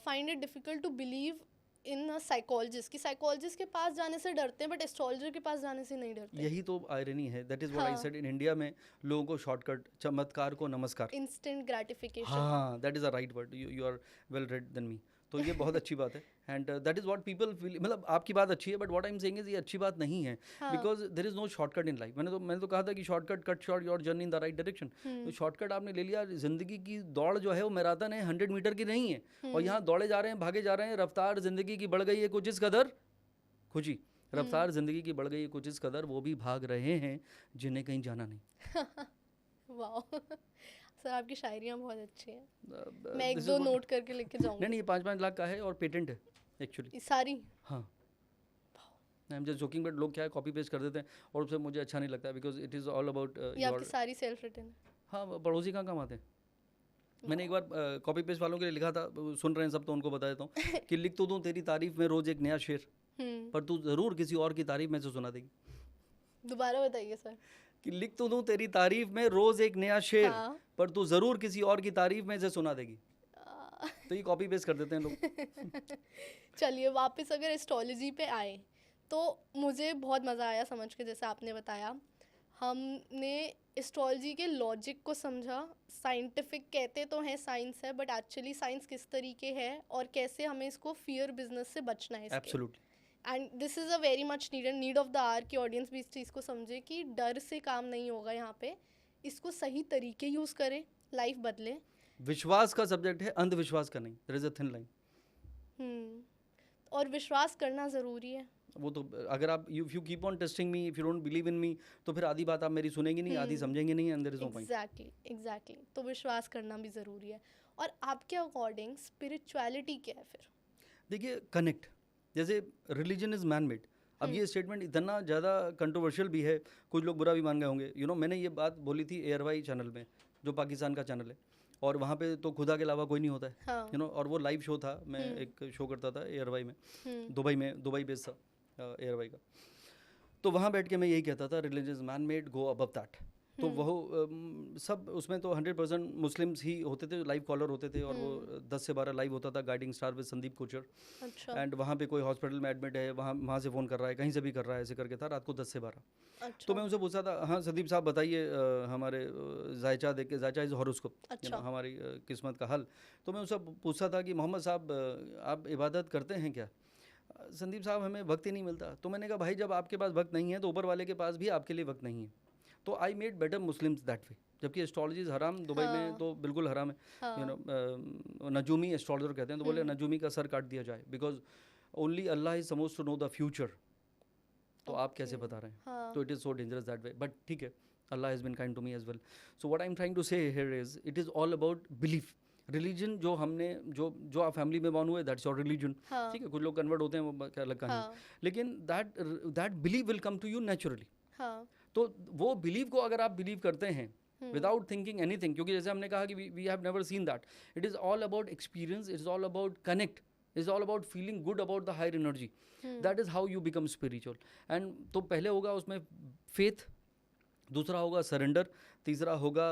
find it difficult to believe in a psychologist? कि साइकोलॉजिस्ट के पास जाने से डरते हैं बट एस्ट्रोलॉजर के पास जाने से नहीं डरते. यही तो आयरनी है. That is what I said. In India में लोगों को शॉर्टकट, चमत्कार को नमस्कार, इंस्टेंट ग्रेटिफिकेशन. हाँ, that is a right word. You are well read then me. तो ये बहुत अच्छी बात है, and that is what people feel. मतलब आपकी बात अच्छी है, but what I am saying is ये अच्छी बात नहीं है, because there is no shortcut in life. मैंने तो कहा था कि shortcut cut short your journey in the right direction. तो शॉर्टकट आपने ले लिया. जिंदगी की दौड़ जो है वो मैराथन है, 100 मीटर की नहीं है. और यहाँ दौड़े जा रहे हैं, भागे जा रहे हैं. रफ्तार जिंदगी की बढ़ गई है कुछ इस कदर, खुशी रफ्तार जिंदगी की बढ़ गई है कुछ इस कदर, वो भी भाग रहे हैं जिन्हें कहीं जाना नहीं. वाह सर, आपकी शायरियाँ बहुत अच्छी हैं. मैं 1-2 नोट करके लेके जाऊँगी. नहीं, 5-5 लाख का है और पेटेंट है एक्चुअली सारी. हाँ, I am just joking, but लोग क्या है कॉपी पेस्ट कर देते हैं, और उससे मुझे अच्छा नहीं लगता, because it is all about ये आपकी सारी सेल्फ रिटन है. हाँ, पड़ोसी कहाँ काम आते हैं. मैंने एक बार कॉपी पेस्ट वालों के लिए लिखा था, सुन रहे हैं सब तो उनको बता देता हूँ कि लिख तो दूँ तेरी तारीफ में रोज़ एक नया शेर, पर तू ज़रूर किसी और की तारीफ में से सुना देगी. दोबारा बताइए सर. कि लिख तो दूँ तेरी तारीफ में रोज़ एक नया शेर, पर तू ज़रूर किसी और की तारीफ में से सुना देगी. तो ये कॉपी पेस्ट कर देते हैं लोग. चलिए वापस अगर एस्ट्रोलॉजी पे आए, तो मुझे बहुत मज़ा आया समझ के. जैसे आपने बताया, हमने एस्ट्रोलॉजी के लॉजिक को समझा. साइंटिफिक कहते तो हैं साइंस है, बट एक्चुअली साइंस किस तरीके है और कैसे हमें इसको फियर बिजनेस से बचना है. Absolutely. And this is a very much need of the hour कि ऑडियंस भी इस चीज़ को समझे कि डर से काम नहीं होगा यहाँ पे. इसको सही तरीके यूज़ करें, लाइफ बदले. विश्वास का सब्जेक्ट है, अंधविश्वास का नहीं. There is a thin line. और विश्वास करना ज़रूरी है. वो तो अगर आप if you keep on testing me, if you don't believe in me, तो फिर आधी बात आप मेरी सुनेंगे नहीं, आधी समझेंगे नहीं, and there is no point. Exactly. तो विश्वास करना भी ज़रूरी है. और आपके अकॉर्डिंग स्पिरिचुअलिटी क्या है फिर? देखिए, कनेक्ट. जैसे रिलीजन इज़ मैन मेड. अब ये स्टेटमेंट इतना ज़्यादा कंट्रोवर्शियल भी है, कुछ लोग बुरा भी मान गए होंगे. यू नो, मैंने ये बात बोली थी ARY चैनल में, जो पाकिस्तान का चैनल है, और वहाँ पे तो खुदा के अलावा कोई नहीं होता है. यू नो, और वो लाइव शो था. मैं एक शो करता था ARY में, दुबई बेस्ड था ARY का. तो वहाँ बैठ के मैं यही कहता था, religion is man made, go above that. तो वो सब उसमें तो 100% मुस्लिम्स ही होते थे, लाइव कॉलर होते थे, और वो 10 से 12 लाइव होता था, guiding star with Sandeep Kochar. And वहाँ पे कोई हॉस्पिटल में एडमिट है, वहाँ से फ़ोन कर रहा है, कहीं से भी कर रहा है, ऐसे करके था रात को 10 से 12. तो मैं उनसे पूछा था, हाँ संदीप साहब बताइए, हमारे जायचा देख के, जायचा इज़ हॉरोस्कोप, हमारी किस्मत का हल. तो मैं उनसे पूछा था कि मोहम्मद साहब आप इबादत करते हैं क्या? संदीप साहब हमें वक्त ही नहीं मिलता। तो मैंने कहा भाई जब आपके पास वक्त नहीं है तो ऊपर वाले के पास भी आपके लिए वक्त नहीं है। तो I made better Muslims that way. जबकि एस्ट्रोलॉजी हराम दुबई में तो बिल्कुल हराम है। यू नो नजूमी एस्ट्रोलॉजर कहते हैं, तो बोले नजूमी का सर काट दिया जाए, because only Allah is supposed to know the future. तो आप कैसे बता रहे हैं? तो it is so dangerous that way. But ठीक है, Allah has been kind to me as well. So what I am trying to say here is it is all about belief. Religion जो हमने जो आप फैमिली में born हुए, that's your religion. ठीक है, कुछ लोग कन्वर्ट होते हैं, वो अलग कहानी। लेकिन that believe will come to you naturally. तो वो बिलीव को अगर आप बिलीव करते हैं विदाउट थिंकिंग एनीथिंग, क्योंकि जैसे हमने कहा कि we have never seen that, it is all about experience, it is all about connect, is all about feeling good about the higher energy. That is how you become spiritual. And तो पहले होगा उसमें faith, दूसरा होगा surrender, तीसरा होगा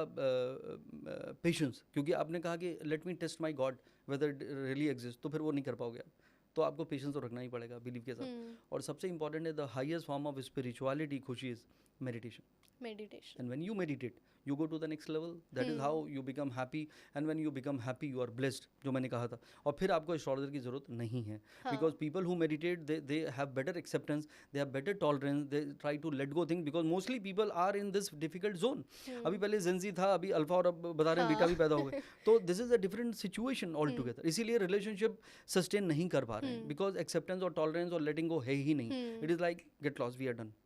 patience. क्योंकि आपने कहा कि let me test my God whether it really exist, तो फिर वो नहीं कर पाओगे आप। तो आपको पेशेंस तो रखना ही पड़ेगा बिलीव के साथ। और सबसे इंपॉर्टेंट है the highest form of spirituality, खुशी, is meditation. And when you meditate, you go to the next level. That is how you become happy. And when you become happy, you are blessed, जो मैंने कहा था. और फिर आपको astrologer की ज़रूरत नहीं है. Because people who meditate, they have better acceptance, they have better tolerance, they try to let go things, because mostly people are in this difficult zone. अभी पहले जेंजी था, अभी अल्फा, और अब बता रहे हैं बीटा भी पैदा हो गए. तो this is a different situation altogether. इसीलिए रिलेशनशिप सस्टेन नहीं कर पा रहे हैं, because acceptance और tolerance और letting go है ही नहीं. It is like get lost, we are done.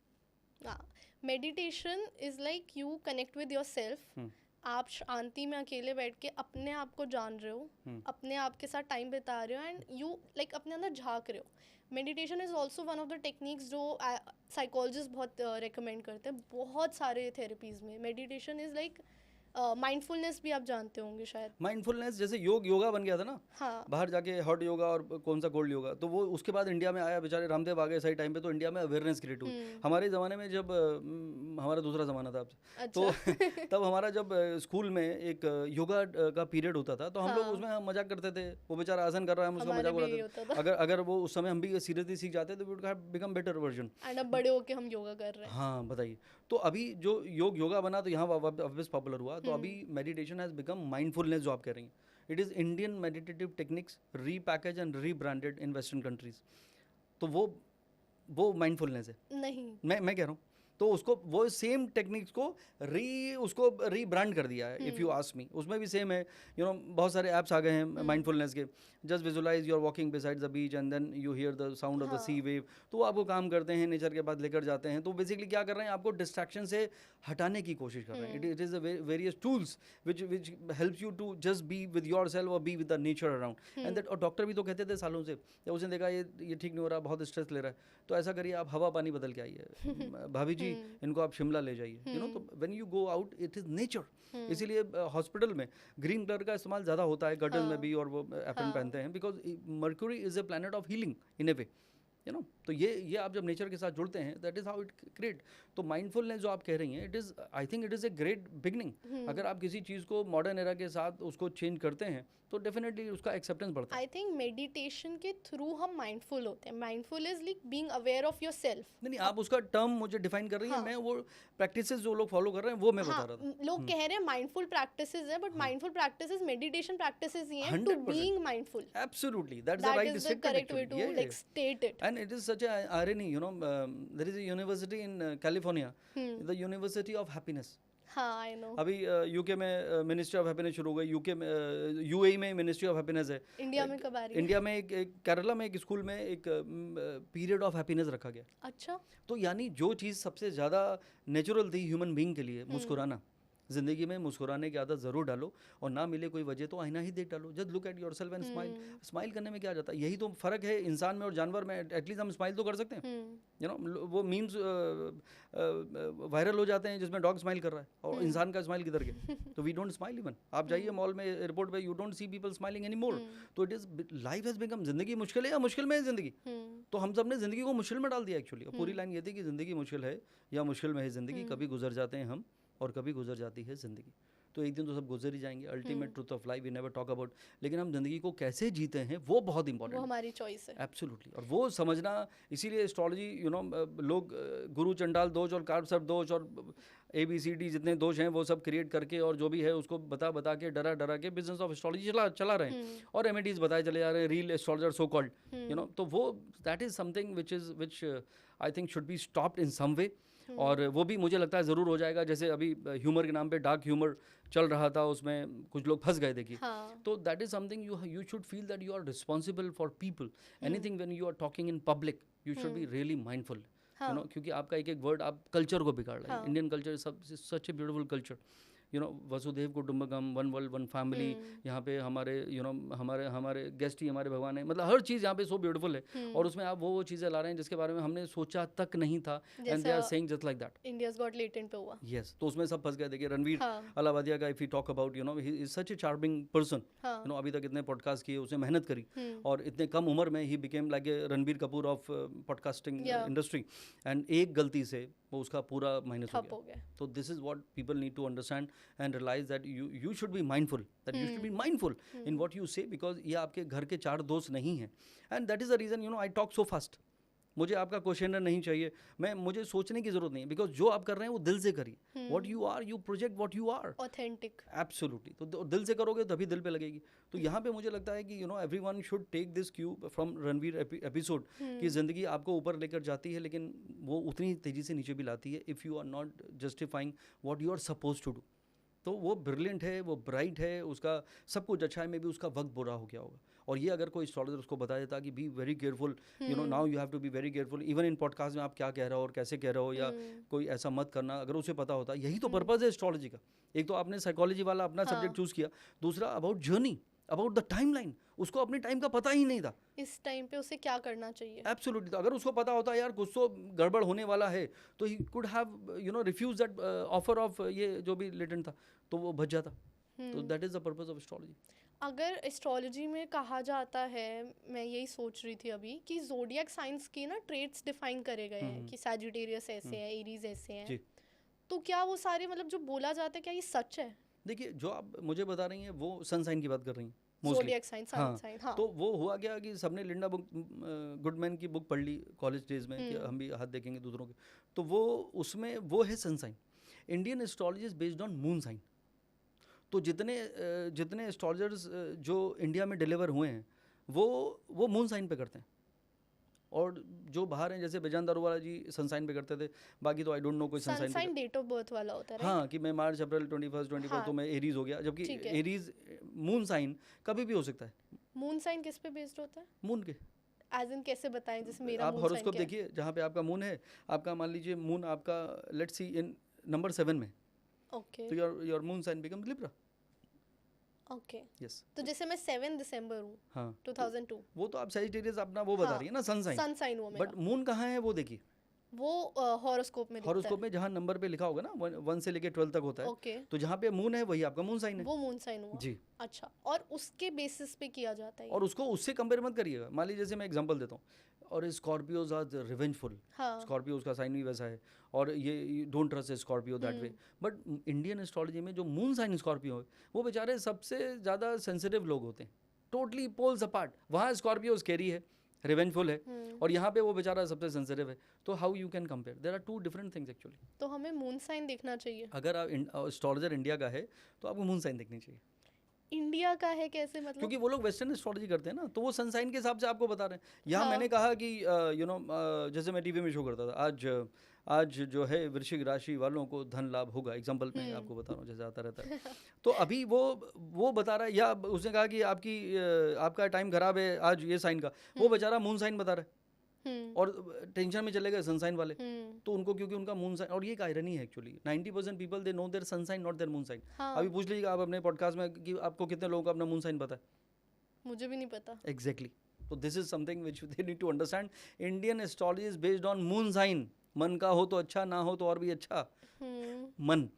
Meditation is like you connect with your self. आप शांति में अकेले बैठ के अपने आप को जान रहे हो, अपने आप के साथ टाइम बिता रहे हो, एंड यू लाइक अपने अंदर झांक रहे हो. Meditation is also one of the techniques जो साइकोलॉजिस्ट बहुत रिकमेंड करते हैं. बहुत सारे थेरेपीज़ में मेडिटेशन इज़ लाइक माइंडफुलनेस भी आप जानते होंगे शायद. माइंडफुलनेस जैसे योगा बन गया था ना. हाँ. बाहर जाके हॉट योगा और कौन सा कोल्ड योगा, तो वो उसके बाद इंडिया में आया. बेचारे रामदेव आ गए सही टाइम पे, तो इंडिया में अवेयरनेस क्रिएट हुई. हमारे ज़माने में जब हमारा दूसरा ज़माना था आपसे. अच्छा. तो तब हमारा जब स्कूल में एक योगा का पीरियड होता था, तो हम लोग उसमें मजाक करते थे. वो बेचारा आसन कर रहा है, हम उसका मजाक उड़ाते थे. अगर वो उस समय हम भी सीरियसली सीख जाते तो we would have become better version. And अब बड़े होके हम योगा कर रहे हैं. हाँ बताइए. तो अभी जो योगा बना तो यहाँ वापस पॉपुलर हुआ. तो अभी मेडिटेशन हैज़ बिकम माइंडफुलनेस, जो आप कह रही हैं. It is Indian meditative techniques repackage and rebranded in western countries. तो वो माइंडफुलनेस है. नहीं, मैं कह रहा हूँ. तो उसको वो सेम टेक्निक्स को उसको रीब्रांड कर दिया है. इफ़ यू आस्क मी, उसमें भी सेम है. यू नो बहुत सारे ऐप्स आ गए हैं माइंडफुलनेस के. Just visualise you are walking beside the beach and then you hear the sound of the sea wave. तो वो आपको काम करते हैं, नेचर के पास लेकर जाते हैं. तो बेसिकली क्या कर रहे हैं, आपको डिस्ट्रैक्शन से हटाने की कोशिश कर रहे हैं. It is a various tools which helps you to just be with your self और be with the nature around. And that, और डॉक्टर भी तो कहते थे सालों से, जब उसने देखा ये ठीक नहीं हो रहा, बहुत स्ट्रेस ले रहा है, तो ऐसा करिए आप हवा पानी बदल के आइए. भाभी जी इनको आप शिमला ले जाइए. यू नो, तो when you go out it is nature. इसीलिए हॉस्पिटल में ग्रीन कलर का इस्तेमाल ज़्यादा होता है, कर्टन में भी, और वो एप्रन पहनते हैं, because mercury is a planet of healing in a way. You know, तो ये आप जब नेचर के साथ जुड़ते हैं, that is how it create. तो माइंडफुलनेस जो आप कह रही हैं, it is, I think it is a great beginning. अगर आप किसी चीज़ को मॉडर्न एरा के साथ उसको चेंज करते हैं, तो डेफिनेटली उसका एक्सेप्टेंस बढ़ता है. आई थिंक मेडिटेशन के थ्रू हम माइंडफुल होते हैं. Mindful is like being aware of yourself. नहीं, आप उसका टर्म मुझे डिफाइन कर रही हैं. मैं वो प्रैक्टिसेस जो लोग फॉलो कर रहे हैं वो मैं बता रहा था. लोग कह रहे हैं माइंडफुल प्रैक्टिसेस है, but mindful practices meditation practices ही हैं to being mindful. Absolutely, that's the right statement. Correct way to like state it. And it is such a irony, you know, there is a university in California, the University of Happiness. हाँ, I know. अभी UK में ministry of happiness शुरू हो गई. UK में UAE में ministry of happiness है. India में कब आ रही है? इंडिया में एक केरला में एक स्कूल में एक पीरियड ऑफ हैप्पीनेस रखा गया. अच्छा. तो यानी जो चीज़ सबसे ज़्यादा नेचुरल थी ह्यूमन बीइंग के लिए, मुस्कुराना. ज़िंदगी में मुस्कुराने की आदत ज़रूर डालो, और ना मिले कोई वजह तो आईना ही देख डालो. Just look at yourself and smile. Smile करने में क्या जाता है? यही तो फ़र्क है इंसान में और जानवर में. एटलीस्ट हम स्माइल तो कर सकते हैं. यू नो, वो मीम्स वायरल हो जाते हैं जिसमें डॉग स्माइल कर रहा है, और इंसान का स्माइल किधर गया? तो वी डोंट स्माइल इवन. आप जाइए मॉल में, एयरपोर्ट पे, you don't see people smiling any more. तो it is, life has become, ज़िंदगी मुश्किल है या मुश्किल में है ज़िंदगी? तो हम सब ने ज़िंदगी को मुश्किल में डाल दिया एक्चुअली. और पूरी लाइन ये थी कि ज़िंदगी मुश्किल है या मुश्किल में है ज़िंदगी. कभी गुजर जाते हैं हम और कभी गुजर जाती है ज़िंदगी. तो एक दिन तो सब गुजर ही जाएंगे. Ultimate truth of life we never talk about. लेकिन हम जिंदगी को कैसे जीते हैं वो बहुत इंपॉर्टेंट है. वो हमारी चॉइस है. एब्सोल्युटली. और वो समझना, इसीलिए एस्ट्रोलॉजी, यू नो, लोग गुरु चंडाल दोष और कार्प सर्प दोष और ABCD जितने दोष हैं वो सब क्रिएट करके और जो भी है उसको बता के डरा के बिजनेस ऑफ एस्ट्रोलॉजी चला रहे हैं और रेमेडीज बताए चले जा रहे हैं, reel astrologer so called, you know. तो वो that is something which I think should be stopped in some way. और वो भी मुझे लगता है ज़रूर हो जाएगा. जैसे अभी ह्यूमर के नाम पे डार्क ह्यूमर चल रहा था, उसमें कुछ लोग फंस गए, देखिए. तो that is something you should feel that you are responsible for people. Anything when you are talking in public you should be really mindful, you know, क्योंकि आपका एक वर्ड आप कल्चर को बिगाड़ रहे हैं. Indian culture is such a beautiful culture, you know. वसुदेव कुटुंबकम, वन वर्ल्ड वन फैमिली. यहाँ पे हमारे यू नो हमारे गेस्ट ही हमारे भगवान है. मतलब हर चीज़ यहाँ पे सो ब्यूटीफुल है और उसमें आप वो चीज़ें ला रहे हैं जिसके बारे में हमने सोचा तक नहीं था. And they are saying just like that. India's got latent पे हुआ. यस, तो उसमें सब फंस गए. देखिए रणवीर अलाहाबादिया का if you talk about, you know, he is such A charming person, you know. अभी तक इतने पॉडकास्ट किए, उसने मेहनत करी और इतने कम उम्र में he became like a Ranbir Kapoor of podcasting industry. And एक गलती से वो उसका पूरा माइनस हो गया. तो this is what people need to understand and realise that you should be mindful, that you should be mindful in what you say, because ये आपके घर के 4 दोस्त नहीं हैं. and that is the reason, you know, I talk so fast. मुझे आपका questionnaire नहीं चाहिए, मुझे सोचने की जरूरत नहीं, बिकॉज जो आप कर रहे हैं वो दिल से करिए. What you are, you project what you are, authentic. Absolutely. तो दिल से करोगे तभी दिल पे लगेगी. तो यहाँ पे मुझे लगता है कि, you know, everyone should take this cue from Ranveer episode कि जिंदगी आपको ऊपर लेकर जाती है लेकिन वो उतनी तेजी से नीचे भी लाती है if you are not justifying what you are suppose to do. तो वो ब्रिलियंट है, वो ब्राइट है, उसका सब कुछ अच्छा है, मे भी उसका वक्त बुरा हो गया होगा. और ये अगर कोई एस्ट्रोलॉजर उसको बता देता कि be very careful, you know, now you have to be very careful even in podcast में आप क्या कह रहे हो और कैसे कह रहे हो, या कोई ऐसा मत करना, अगर उसे पता होता. यही तो पर्पज़ है एस्ट्रोलॉजी का. एक तो आपने साइकोलॉजी वाला अपना सब्जेक्ट चूज़ किया, दूसरा about journey, about the timeline. उसको अपने टाइम का पता ही नहीं था, इस टाइम पे उसे क्या करना चाहिए. एब्सोल्युटली. तो अगर उसको पता होता यार कुछ तो गड़बड़ होने वाला है, तो he could have, you know, refuse that offer of ये जो भी लेटेंट था, तो वो बच जाता. तो that is the purpose of astrology. अगर एस्ट्रोलॉजी में कहा जाता है, मैं यही सोच रही थी अभी, कि ज़ोडिएक साइंस के ना ट्रेट्स डिफाइन करे गए हैं कि सैजिटेरियस ऐसे है, एरीज ऐसे हैं, तो क्या वो सारे, मतलब जो बोला जाता है, क्या ये सच है? देखिए, जो आप मुझे बता रही हैं वो सन साइन की बात कर रही हैं. Zodiac sign, sun sign. हाँ. तो वो हुआ क्या कि सबने लिंडा गुडमैन की बुक पढ़ ली कॉलेज डेज में कि हम भी हाथ देखेंगे दूसरों के. तो वो उसमें वो है sun sign. Indian astrology is based on moon sign. तो जितने एस्ट्रोलॉजर्स जो इंडिया में डिलीवर हुए हैं वो मून साइन पे करते हैं. और जो बाहर हैं, जैसे बेजान दारूवाला जी सनसाइन पे करते थे, बाकी तो आई डोंट नो कोई सनसाइन डेट ऑफ बर्थ वाला होता है. हाँ, कि मैं मार्च अप्रैल 21 तो मैं एरीज हो गया, जबकि एरीज मून साइन कभी भी हो सकता है. मून साइन किस पे बेस्ड होता है? मून के एज इन कैसे बताएं? जैसे मेरा आप हॉरोस्कोप देखिए, जहाँ पे आपका मून है, आपका मान लीजिए मून आपका लेट्स सी इन नंबर 7 में, ओके, तो your moon sign becomes Libra. Okay, yes. तो जैसे मैं 7 दिसंबर हूँ, हाँ, 2002, वो तो आप सैजिटेरियस अपना वो बता रही है ना, सन साइन वो. बट मून कहाँ है वो देखिए, वो हॉरोस्कोप में जहाँ नंबर पे लिखा होगा ना 1 से लेके 12 तक होता है. ओके. तो जहाँ पे मून है वही आपका मून साइन है. वो मून साइन हुआ जी. अच्छा, और उसके बेसिस पे किया जाता है. और उसको उससे कंपेयर मत करिएगा. मान लीजिए, जैसे मैं एग्जांपल देता हूँ, और स्कॉर्पियोज आर रिवेंजफुल. स्कॉर्पियो उसका साइन भी वैसा है, और ये don't trust Scorpio that way. But Indian astrology में जो मून साइन स्कॉर्पियो है, वो बेचारे सबसे ज़्यादा सेंसिटिव लोग होते हैं, टोटली पोल्स अपार्ट. वहाँ स्कॉर्पियो स्कैरी है, रिवेंजफुल है, और यहाँ पे वो बेचारा सबसे सेंसिटिव है. तो how you can compare? There are two different things actually. तो हमें मून साइन देखना चाहिए. अगर आप एस्ट्रोलॉजर इंडिया का है तो आपको मून साइन देखनी चाहिए. इंडिया का है कैसे, मतलब? क्योंकि वो लोग वेस्टर्न एस्ट्रोलॉजी करते हैं ना, तो वो सन साइन के हिसाब से आपको बता रहे हैं. यहाँ मैंने कहा कि यू नो, जैसे मैं टीवी में शो करता था, आज जो है वृश्चिक राशि वालों को धन लाभ होगा, एग्जांपल मैं आपको बता रहा हूँ, जैसे आता रहता है. तो अभी वो बता रहा है, या उसने कहा कि आपका टाइम खराब है आज ये साइन का, वो बेचारा मून साइन बता रहा है, और टेंशन में चले गए सनसाइन वाले. तो उनको, क्योंकि उनका मून साइन, और ये एक आयरनी है actually, 90% people they know their sun sign not their moon sign. अभी पूछ लीजिएगा आप अपने पॉडकास्ट में कि आपको कितने लोगों को अपना मून साइन पता है. मुझे भी नहीं पता. एग्जैक्टली. तो this is something which they need to understand. Indian astrology is based on moon sign. मन का हो तो अच्छा, ना हो तो और भी अच्छा. मन,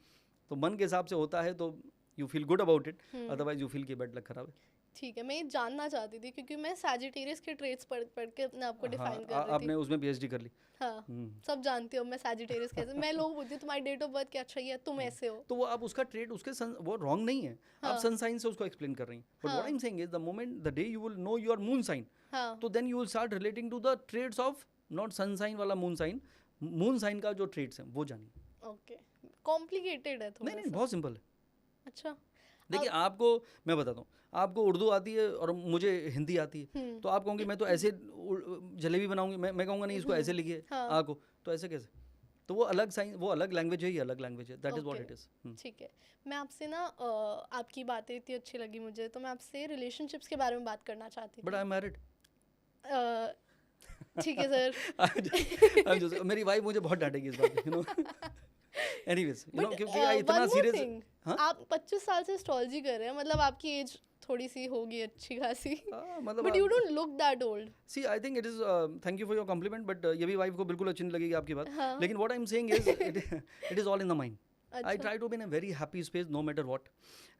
तो मन के हिसाब से होता है तो you feel good about it, otherwise you feel कि बैड लक खराब है. ठीक है, मैं ये जानना चाहती थी क्योंकि मैं सैजिटेरियस के ट्रेट्स पढ़ के अपने आप को डिफाइन कर रही थी. आपने उसमें PhD कर ली. हाँ, सब जानती हो मैं सैजिटेरियस कैसे. मैं लोगों को पूछती तुम्हारी डेट ऑफ बर्थ क्या चाहिए है, तुम ऐसे हो. तो वो आप उसका ट्रेड वो रॉन्ग नहीं है. आप सन साइन से उसको एक्सप्लेन कर रही हैं. But what I am saying is the moment the day you will know your moon sign, तो then you will start relating to the traits of not sun sign वाला moon sign का जो trades हैं वो जानिए. Okay, complicated है थोड़ा नहीं सा। बहुत सिंपल है। अच्छा। देखिए आपको मैं बताता हूँ, आपको उर्दू आती है और मुझे हिंदी आती है, तो आप कहोगे मैं तो ऐसे जलेबी बनाऊंगी, मैं कहूँगा नहीं इसको ऐसे लिखिए हाँ। आ को, तो ऐसे कैसे? तो वो अलग साइंस, वो अलग लैंग्वेज है, ये अलग लैंग्वेज है, that is what Okay. It is. ठीक है, मैं आपसे ना आपकी बातें इतनी अच्छी लगी मुझे, तो मैं आपसे रिलेशनशिप्स के बारे में बात करना चाहती बट थी। I am married. ठीक है सर। मेरी वाइफ मुझे बहुत डांटेगी इस बात पे, एनीवेज बट क्योंकि आई वन इतना मोर सीरियस। थिंग, हाँ? आप 25 साल से एस्ट्रोलॉजी कर रहे हैं, मतलब आपकी एज थोड़ी सी होगी अच्छी खासी, मतलब but you don't look that old. See I think it is, thank you for your compliment, but ये भी वाइफ को बिल्कुल अच्छी नहीं लगेगी आपकी बात। हाँ। लेकिन what I am saying is it is all in the mind. अच्छा। I try to be in a very happy space no matter what,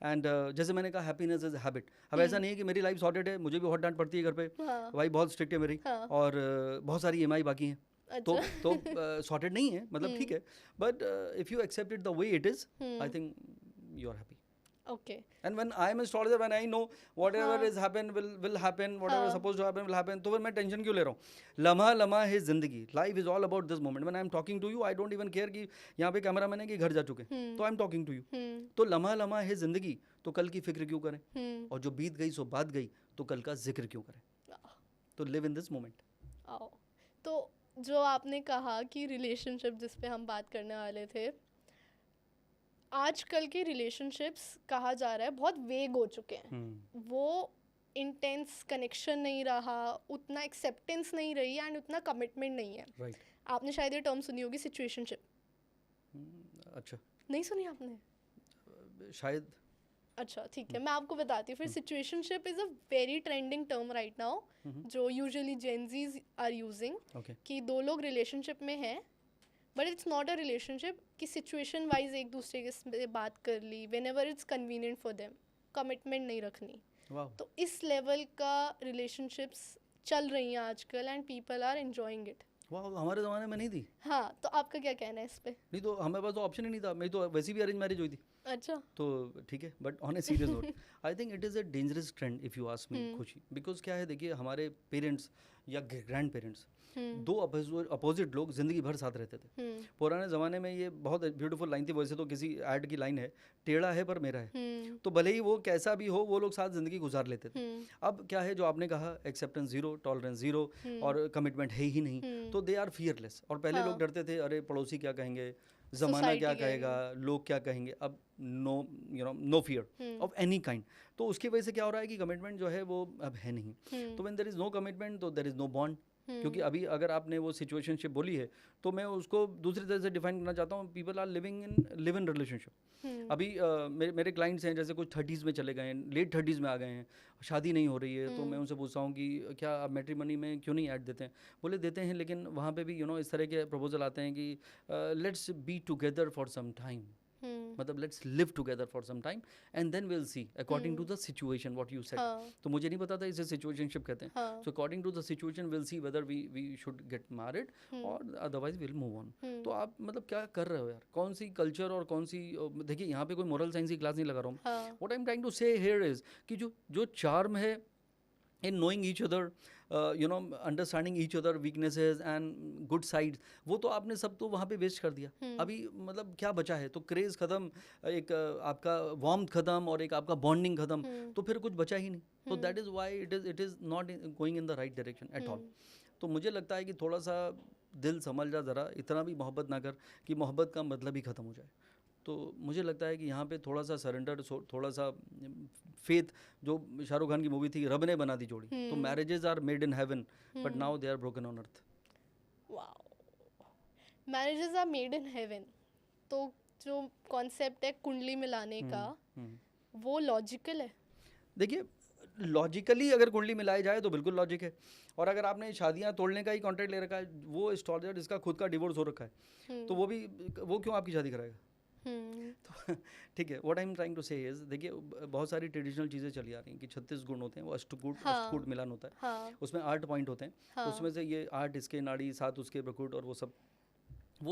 and जैसे मैंने कहा हैप्पीनेस इज हैबिट। अब ऐसा नहीं है कि मेरी लाइफ सॉर्टेड है, मुझे भी बहुत डांट पड़ती है घर पे, हाँ। वाइफ बहुत स्ट्रिक्ट है मेरी, हाँ। और बहुत सारी EMI बाकी हैं, तो अच्छा। सॉर्टेड नहीं है, मतलब ठीक है, but if you accept it the way it is, I think you are happy. Okay. And when I am astrologer, when I know whatever हाँ। is happen will happen, whatever is हाँ। supposed to happen will happen, तो फिर मैं tension क्यों ले रहा हूँ? लम्हा लम्हा है जिंदगी, life is all about this moment. When I am talking to you I don't even care कि यहाँ पे कैमरा मैन है कि घर जा चुके हैं, तो I am talking to you. तो लम्हा लम्हा है जिंदगी, तो कल की फिक्र क्यों करें, और जो बीत गई सो बात गई, तो कल का जिक्र क्यों करें? तो लिव इन दिस मोमेंट। तो जो आपने कहा कि रिलेशनशिप जिस पे हम बात करने वाले थे, आजकल के रिलेशनशिप्स कहा जा रहा है बहुत वेग हो चुके हैं, वो इंटेंस कनेक्शन नहीं रहा, उतना एक्सेप्टेंस नहीं रही, एंड उतना कमिटमेंट नहीं है। राइट। आपने शायद ये टर्म सुनी होगी, सिचुएशनशिप। अच्छा, नहीं सुनी आपने? शायद। अच्छा ठीक है, मैं आपको बताती हूँ फिर। Situationship is a very trending term right now, जो यूजुअली जेनजीज आर यूजिंग, कि दो लोग रिलेशनशिप में हैं, but it's not a relationship, कि सिचुएशन वाइज एक दूसरे के से बात कर ली whenever it's convenient for them, commitment नहीं रखनी। वाह। तो इस लेवल का रिलेशनशिप्स चल रही हैं आजकल, and people are enjoying it. वाह, हमारे ज़माने में नहीं थी। हाँ, तो आपका क्या कहना है इस पे? नहीं तो हमारे पास तो ऑप्शन ही नहीं था, मेरी तो वैसी भी अरेंज मैरिज हुई थी। अच्छा। तो ठीक है, but on a serious note I think it is a dangerous trend if you ask me खुशी, बिकॉज क्या है, देखिए हमारे पेरेंट्स या ग्रैंड पेरेंट्स, दो अपोजिट लोग ज़िंदगी भर साथ रहते थे। पुराने ज़माने में ये बहुत ब्यूटीफुल लाइन थी, वैसे तो किसी ऐड की लाइन है, टेढ़ा है पर मेरा है, तो भले ही वो कैसा भी हो, वो लोग साथ ज़िंदगी गुजार लेते थे। अब क्या है, जो आपने कहा, एक्सेप्टेंस ज़ीरो, टॉलरेंस ज़ीरो, और कमिटमेंट है ही नहीं, तो दे आर फियरलेस। और पहले लोग डरते थे, अरे पड़ोसी क्या कहेंगे, ज़माना क्या कहेगा, लोग क्या कहेंगे। अब no fear of any kind. तो उसकी वजह से क्या हो रहा है कि कमिटमेंट जो है वो अब है नहीं। तो when there is no commitment, तो देयर इज़ नो बॉन्ड। क्योंकि अभी अगर आपने वो सिचुएशनशिप बोली है, तो मैं उसको दूसरी तरह से डिफाइन करना चाहता हूँ, people are live in relationship. अभी मेरे क्लाइंट्स हैं, जैसे कुछ 30s में चले गए हैं, लेट 30s में आ गए हैं, शादी नहीं हो रही है, तो मैं उनसे पूछता हूँ कि क्या आप मैट्रिमनी में क्यों नहीं ऐड देते हैं? बोले देते हैं, लेकिन वहाँ पे भी इस तरह के प्रपोजल आते हैं कि let's be together for some time, मतलब let's live together for some time and then will see according to the situation what you said. तो मुझे नहीं पता था इसे सिचुएशनशिप कहते हैं। So according to the situation will see whether we should get married और अदरवाइज विल मूव ऑन। तो आप मतलब क्या कर रहे हो यार, कौन सी कल्चर और कौन सी, देखिए यहाँ पे कोई मोरल साइंस की क्लास नहीं लगा रहा हूँ। What I am trying to say here is कि जो चार्म है in knowing each other, understanding each other weaknesses and good sides, वो तो आपने सब तो वहाँ पे वेस्ट कर दिया। अभी मतलब क्या बचा है? तो क्रेज खत्म, एक आपका वार्मथ खत्म, और एक आपका बॉन्डिंग खत्म, तो फिर कुछ बचा ही नहीं। तो that is why it is not going in the right direction at all. तो मुझे लगता है कि थोड़ा सा दिल संभल जा ज़रा, इतना भी मोहब्बत ना कर कि मोहब्बत का मतलब ही ख़त्म हो जाए। तो मुझे लगता है कि यहाँ पे थोड़ा सा सरेंडर, थोड़ा सा फेथ, जो शाहरुख खान की मूवी थी रब ने बना दी जोड़ी, तो marriages are made in heaven but now they are broken on earth. Wow, marriages are made in heaven. तो जो कॉन्सेप्ट है कुंडली मिलाने का, वो लॉजिकल है? देखिए लॉजिकली अगर कुंडली मिलाई जाए तो बिल्कुल लॉजिक है। और अगर आपने शादियां तोड़ने का ही कॉन्ट्रैक्ट ले रखा है, वो एस्ट्रोलॉजर जिसका खुद का डिवोर्स हो रखा है, तो वो क्यों आपकी शादी कराएगा? तो ठीक है, what I am trying to say is, देखिए बहुत सारी ट्रेडिशनल चीज़ें चली आ रही हैं कि 36 गुण होते हैं, वो अष्टकूट मिलन होता है, उसमें 8 पॉइंट होते हैं, उसमें से ये 8 इसके नाड़ी, 7 उसके प्रकूट, और वो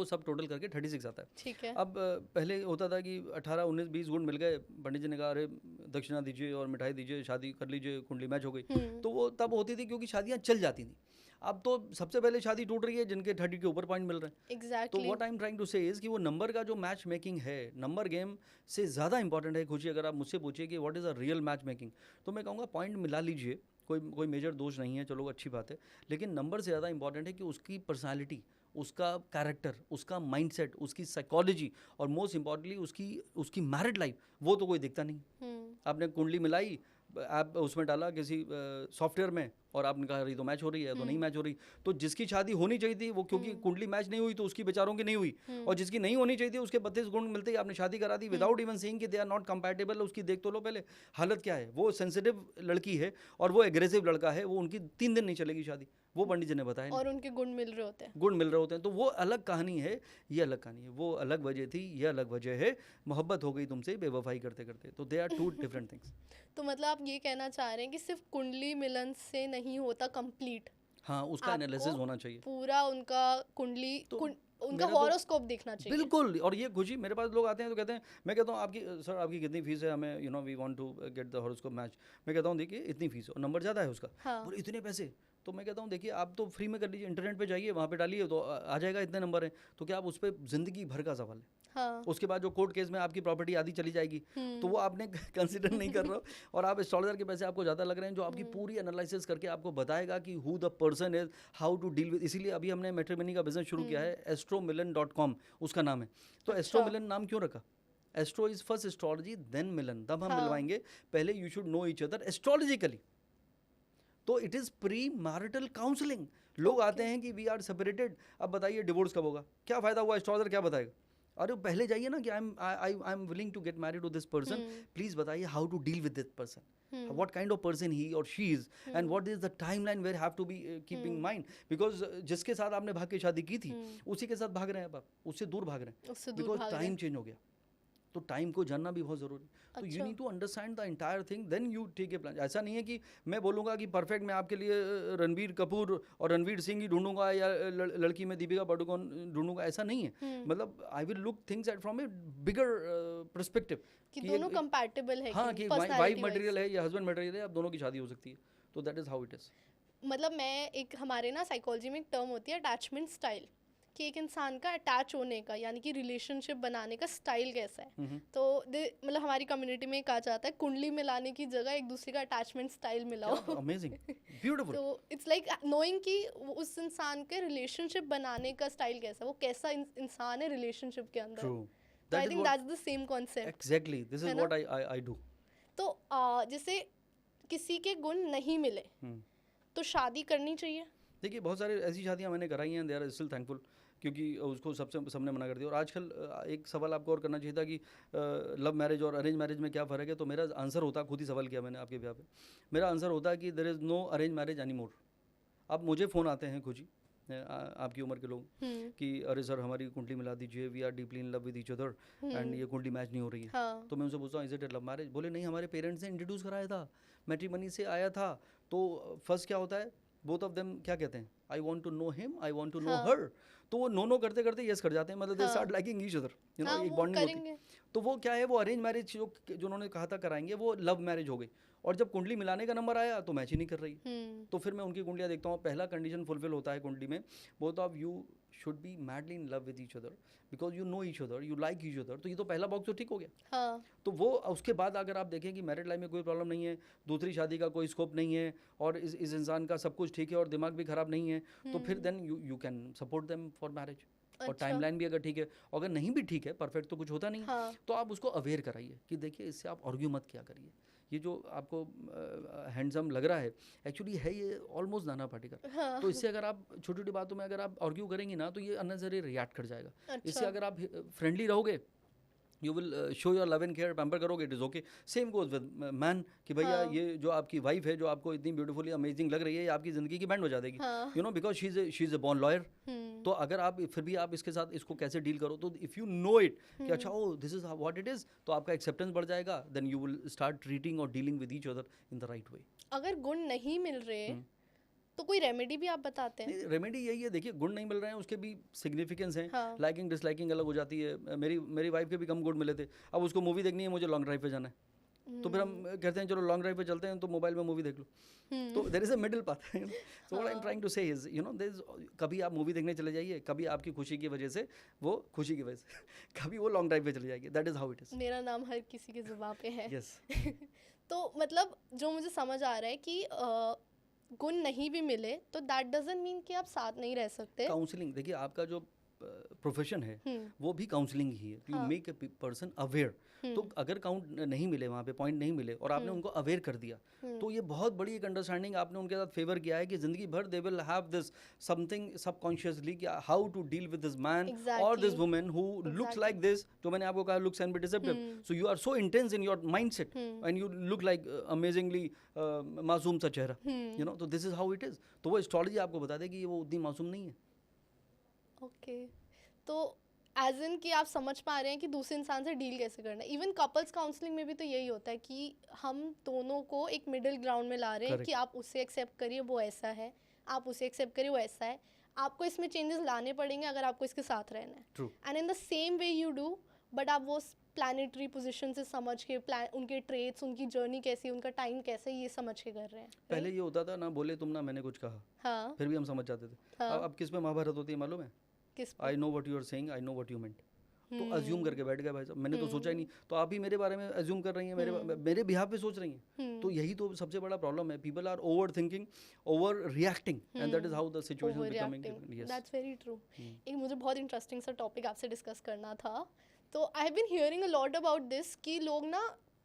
सब टोटल करके 36 आता है। ठीक है। अब पहले होता था कि 18, 19, 20 गुण मिल गए, पंडित जी ने कहा अरे दक्षिणा दीजिए और मिठाई दीजिए, शादी कर लीजिए, कुंडली मैच हो गई। तो वो तब होती थी क्योंकि शादियाँ चल जाती थी। अब तो सबसे पहले शादी टूट रही है जिनके 30 के ऊपर पॉइंट मिल रहे हैं। तो exactly what I am trying to say is कि वो नंबर का जो मैच मेकिंग है, नंबर गेम से ज़्यादा इंपॉर्टेंट है। खुशी, अगर आप मुझसे पूछिए कि what is a real match making, तो मैं कहूँगा पॉइंट मिला लीजिए, कोई मेजर दोष नहीं है, चलो अच्छी बात है। लेकिन नंबर से ज़्यादा इंपॉर्टेंट है कि उसकी पर्सनैलिटी, उसका कैरेक्टर, उसका माइंडसेट, उसकी साइकोलॉजी, और मोस्ट इंपॉर्टेंटली उसकी मैरिड लाइफ, वो तो कोई दिखता नहीं। आपने कुंडली मिलाई, आप उसमें डाला किसी सॉफ्टवेयर में, और आपने कहा ये तो मैच हो रही है, तो नहीं मैच हो रही। तो जिसकी शादी होनी चाहिए थी वो, क्योंकि कुंडली मैच नहीं हुई तो उसकी बेचारों की नहीं हुई, और जिसकी नहीं होनी चाहिए थी उसके 32 गुण मिलते ही आपने शादी करा दी विदाउट इवन सीइंग कि दे आर नॉट कंपैटिबल। उसकी देख तो लो पहले हालत क्या है। वो सेंसिटिव लड़की है और वो एग्रेसिव लड़का है, वो उनकी 3 दिन नहीं चलेगी शादी, वो पंडित जी ने बताया नहीं। और उनके गुण मिल रहे होते हैं। गुण मिल रहे होते हैं, तो वो अलग कहानी है, ये अलग कहानी है। वो अलग वजह थी, ये अलग वजह है। मोहब्बत हो गई तुमसे बेवफाई करते करते, तो दे आर 2 डिफरेंट थिंग्स। तो मतलब आप ये कहना चाह रहे हैं कि सिर्फ कुंडली मिलन से नहीं होता कंप्लीट, हाँ, उसका एनालिसिस होना चाहिए पूरा उनका कुंडली तो उनका मेरा तो हॉरोस्कोप देखना चाहिए। बिल्कुल। और ये खुशी, मेरे पास लोग आते हैं तो कहते हैं, मैं कहता हूँ आपकी सर आपकी कितनी फीस है, हमें we want to get the horoscope match. मैं कहता हूँ देखिए इतनी फीस और नंबर ज़्यादा है उसका, हाँ। बोले इतने पैसे। तो मैं कहता हूँ देखिए आप तो फ्री में कर लीजिए, इंटरनेट पे जाइए, वहाँ पे डालिए तो आ जाएगा, इतने नंबर हैं। तो क्या आप उस पर ज़िंदगी भर का सवाल है। हाँ। उसके बाद जो कोर्ट केस में आपकी प्रॉपर्टी आधी चली जाएगी, तो वो आपने कंसिडर नहीं कर रहे हो, और आप एस्ट्रोलॉजर के पैसे आपको ज़्यादा लग रहे हैं, जो आपकी पूरी एनालिसिस करके आपको बताएगा कि who the person is, how to deal with. इसीलिए अभी हमने मैट्रिमनी का बिजनेस शुरू किया है, astromilan.com उसका नाम है। तो एस्ट्रो मिलन नाम क्यों रखा? Astro is first astrology, then Milan, तब हम मिलवाएंगे। पहले you should know each other astrologically. तो it is pre marital counselling. लोग आते हैं कि वी आर सेपरेटेड, अब बताइए डिवोर्स कब होगा, क्या फ़ायदा हुआ, एस्ट्रोलॉजर क्या बताएगा? अरे पहले जाइए ना कि I am willing to get married to this person, please बताइए how to deal with this person, what kind of person he or she is, and what is the timeline where have to be keeping mind, because जिसके साथ आपने भाग के शादी की थी उसी के साथ भाग रहे हैं अब आप, उससे दूर भाग रहे हैं, बिकॉज टाइम चेंज हो गया। तो टाइम को जानना भी बहुत ज़रूरी। तो you need to understand the entire thing, then you take a plan. ऐसा नहीं है कि मैं बोलूँगा कि परफेक्ट मैं आपके लिए रणबीर कपूर और रणवीर सिंह ही ढूंढूंगा, या लड़की में दीपिका पादुकोण ढूंढूंगा, ऐसा नहीं है। मतलब I will look things at from A bigger perspective कि दोनों कंपैटिबल है, हाँ, कि वाइफ मटेरियल है या हस्बैंड मटेरियल है, अब दोनों की शादी हो सकती है। तो that is how it is. मतलब मैं एक हमारे ना साइकोलॉजी में एक टर्म होती है अटैचमेंट स्टाइल, कि एक इंसान का अटैच होने का यानी कि रिलेशनशिप बनाने का स्टाइल कैसा है। तो मतलब हमारी कम्युनिटी में कहा जाता है कुंडली मिलाने की जगह एक दूसरे का अटैचमेंट स्टाइल मिलाओ। Amazing, beautiful. तो इट्स लाइक नोइंग कि उस इंसान के रिलेशनशिप बनाने का स्टाइल कैसा है, वो कैसा इंसान है रिलेशनशिप के अंदर। तो I think that's the same concept. Exactly, this is what I do. तो जैसे किसी के गुण नहीं मिले तो शादी करनी चाहिए? देखिए बहुत सारी ऐसी शादियां मैंने कराई हैं, दे आर स्टिल थैंकफुल, क्योंकि उसको सबने मना कर दिया। और आजकल एक सवाल आपको और करना चाहिए था कि लव मैरिज और अरेंज मैरिज में क्या फ़र्क है। तो मेरा आंसर होता, खुद ही सवाल किया मैंने आपके ब्याह पे, मेरा आंसर होता कि there is no arrange marriage any more. अब मुझे फ़ोन आते हैं खुशी आपकी उम्र के लोग कि अरे सर हमारी कुंडली मिला दीजिए, we are deeply in love with each other and ये कुंडली मैच नहीं हो रही है। तो मैं उनसे पूछता हूँ is it A love marriage? बोले नहीं, हमारे पेरेंट्स ने इंट्रोड्यूस कराया था, मैट्रिमनी से आया था। तो फर्स्ट क्या होता है, बोथ ऑफ देम क्या कहते हैं, I want to know him, I want to know her. तो वो नो करते करते यस कर जाते हैं, मतलब they start liking each other, you know, एक बॉन्डिंग होती है। तो वो क्या है, वो अरेंज मैरिज जो उन्होंने कहा था कराएंगे, वो लव मैरिज हो गई। और जब कुंडली मिलाने का नंबर आया तो मैच ही नहीं कर रही। तो फिर मैं उनकी कुंडलियाँ देखता हूँ, पहला कंडीशन फुलफिल होता है कुंडली में, both of you should B madly in love with each other because you know each other, you like each other. तो ये तो पहला बॉक्स तो ठीक हो गया। तो वो उसके बाद अगर आप देखें कि मैरिड लाइफ में कोई प्रॉब्लम नहीं है, दूसरी शादी का कोई स्कोप नहीं है, और इस इंसान का सब कुछ ठीक है और दिमाग भी खराब नहीं है, तो फिर then you can support them for marriage. और टाइमलाइन भी अगर ठीक है, अगर नहीं भी ठीक है, परफेक्ट तो कुछ होता नहीं, तो आप उसको अवेयर कराइए कि देखिए इससे आप आर्ग्यू मत किया करिए, ये जो आपको हैंडसम लग रहा है एक्चुअली है ये ऑलमोस्ट नाना पाटेकर। तो इससे अगर आप छोटी छोटी बातों में अगर आप आर्ग्यू करेंगी ना, तो ये अननेसेसरी रिएक्ट कर जाएगा। इससे अगर आप फ्रेंडली रहोगे, you will show your love and care, pamper करोगे, it is okay. Same goes with man कि भैया ये जो आपकी वाइफ है, जो आपको इतनी ब्यूटीफुली अमेजिंग लग रही है, ये आपकी ज़िंदगी की बैंड बजा देगी, you know, because she is a born lawyer. तो अगर आप फिर भी आप इसके साथ इसको कैसे डील करो, तो इफ़ यू नो इट कि अच्छा oh this is what it is, तो आपका एक्सेप्टेंस बढ़ जाएगा, then you will start treating और dealing with each other in the right way. अगर गुण नहीं मिल रहे तो कोई रेमेडी भी आप बताते हैं? रेमेडी यही है, देखिए गुण नहीं मिल रहे हैं उसके भी सिग्निफिकेंस हैं। लाइकिंग डिसलाइकिंग अलग हो जाती है। मेरी वाइफ के भी कम गुण मिले थे, अब उसको मूवी देखनी है, मुझे लॉन्ग ड्राइव पे जाना है, तो फिर हम कहते हैं चलो लॉन्ग ड्राइव पे चलते हैं तो मोबाइल में मूवी देख लो. तो there is a middle path. So what I am trying to say is there is, कभी आप मूवी देखने चले जाइए, कभी आपकी खुशी की वजह से वो खुशी की वजह से कभी वो लॉन्ग ड्राइव पे चले जाएगी. That is how it is. मेरा नाम हर किसी की जुबान पे है. यस. तो मतलब जो मुझे समझ आ रहा है कि गुण नहीं भी मिले तो दैट डजंट मीन कि आप साथ नहीं रह सकते. काउंसलिंग, देखिए आपका जो प्रोफेशन है वो भी काउंसलिंग ही है. यू हाँ. Make a person aware. तो अगर काउंट नहीं मिले वहाँ पे, पॉइंट नहीं मिले और आपने उनको अवेयर कर दिया, तो ये बहुत बड़ी एक अंडरस्टैंडिंग आपने उनके साथ फेवर किया है कि जिंदगी भर they will have this something subconsciously कि how to deal with this man और this woman who looks like this. जो मैंने आपको कहा, looks can be deceptive. So you are so intense in your mindset and you look like amazingly मासूम सा चेहरा. तो this is how it is. तो वो एस्ट्रोलॉजी आपको बता दे कि वो उतनी मासूम नहीं है. ओके. तो एज इन कि आप समझ पा रहे हैं कि दूसरे इंसान से डील कैसे करना है. इवन कपल्स काउंसलिंग में भी तो यही होता है कि हम दोनों को एक मिडिल ग्राउंड में ला रहे हैं कि आप उसे एक्सेप्ट करिए वो ऐसा है, आप उसे एक्सेप्ट करिए वो ऐसा है. आपको इसमें चेंजेस लाने पड़ेंगे अगर आपको इसके साथ रहना है. True. And in the same way you do, but आप वो प्लानिटरी पोजीशन से समझ के उनके ट्रेड्स, उनकी जर्नी कैसी, उनका टाइम कैसे, ये समझ के कर रहे हैं. पहले ये होता था ना बोले तुम ना मैंने कुछ कहा, हाँ. फिर भी हम समझ जाते थे. हाँ. अब किस में महाभारत होती है मालूम है? किस I know what you are saying, I know what you meant. तो अज्यूम करके बैठ गए भाई साहब, मैंने तो सोचा ही नहीं, तो आप ही मेरे बारे में अज्यूम कर रही हैं, मेरे बिहाफ पे सोच रही हैं. तो यही तो सबसे बड़ा प्रॉब्लम है. People are over thinking, over reacting, and that is how the situation is becoming. Yes, that's very true. एक मुझे बहुत इंटरेस्टिंग सा टॉपिक आपसे डिस्कस करना था. तो I have been hearing a lot about this कि लोग ना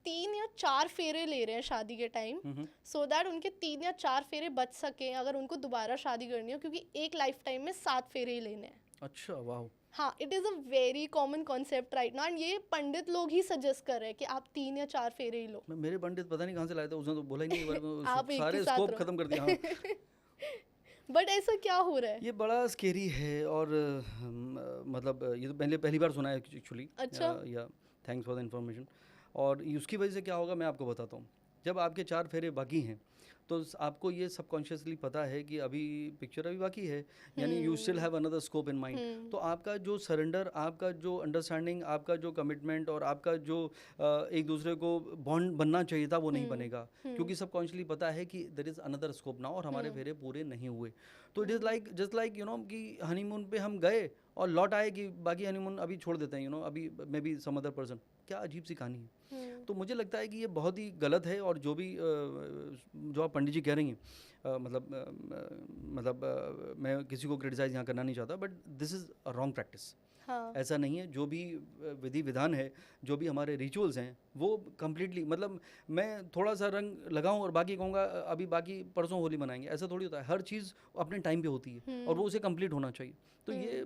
3 या 4 फेरे ले रहे हैं शादी के टाइम, सो दैट उनके 3 या 4 फेरे बच सके अगर उनको दोबारा शादी करनी हो, क्योंकि एक लाइफ टाइम में 7 फेरे ही लेने हैं. अच्छा, वाह. हाँ, it is a very common concept right now, and ये पंडित लोग ही सजेस्ट कर रहे हैं कि आप 3 या 4 फेरे ही लो. मेरे पंडित पता नहीं कहाँ से लाए थे, उसने तो बोला ही नहीं. आप एक सारे के साथ स्कोप रहो. खत्म कर दिया. हाँ. बट ऐसा क्या हो रहा है? ये बड़ा स्केरी है और मतलब ये तो पहली बार सुना है एक्चुअली. अच्छा. या थैंक्स फॉर द इन्फॉर्मेशन. और उसकी वजह से क्या होगा मैं आपको बताता हूँ. जब आपके 4 फेरे बाकी हैं तो आपको ये सबकॉन्शियसली पता है कि अभी पिक्चर अभी बाकी है, यानी you still have another scope in mind. तो आपका जो सरेंडर, आपका जो अंडरस्टैंडिंग, आपका जो कमिटमेंट और आपका जो एक दूसरे को बॉन्ड बनना चाहिए था वो नहीं बनेगा, क्योंकि सबकॉन्शियसली पता है कि there is another scope now और हमारे फेरे पूरे नहीं हुए. तो it is like just like कि हनीमून पे हम गए और लौट आए कि बाकी हनीमून अभी छोड़ देते हैं, अभी maybe some other person. क्या अजीब सी कहानी है. तो मुझे लगता है कि ये बहुत ही गलत है. और जो भी जो आप पंडित जी कह रही हैं, मतलब मैं किसी को क्रिटिसाइज यहाँ करना नहीं चाहता, but this is a wrong practice. हाँ. ऐसा नहीं है. जो भी विधि विधान है, जो भी हमारे रिचुअल्स हैं, वो कम्प्लीटली, मतलब मैं थोड़ा सा रंग लगाऊं और बाकी कहूँगा अभी बाकी परसों होली मनाएंगे, ऐसा थोड़ी होता है. हर चीज़ अपने टाइम पे होती है और वो उसे कंप्लीट होना चाहिए. तो ये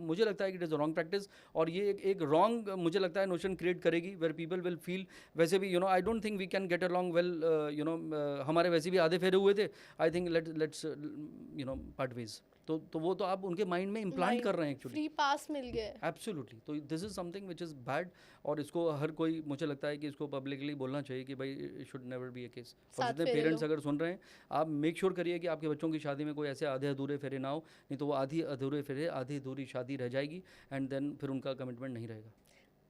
मुझे लगता है कि it is a wrong practice, और ये एक रॉन्ग मुझे लगता है नोशन क्रिएट करेगी वेयर पीपल विल फील. वैसे भी I don't think we can get along well. हमारे वैसे भी आधे फेरे हुए थे. I think let's part ways. तो वो तो आप उनके माइंड में इम्प्लांट कर रहे हैं एक्चुअली. फ्री पास मिल गया. एब्सोल्युटली. तो this is something which is bad, और इसको हर कोई, मुझे लगता है कि इसको पब्लिकली बोलना चाहिए कि भाई it should never be a case. और जितने पेरेंट्स अगर सुन रहे हैं, आप मेक श्योर करिए कि आपके बच्चों की शादी में कोई ऐसे आधे अधूरे फेरे ना हो, नहीं तो वो आधी अधूरे फेरे, आधी अधूरी शादी रह जाएगी, एंड देन फिर उनका कमिटमेंट नहीं रहेगा.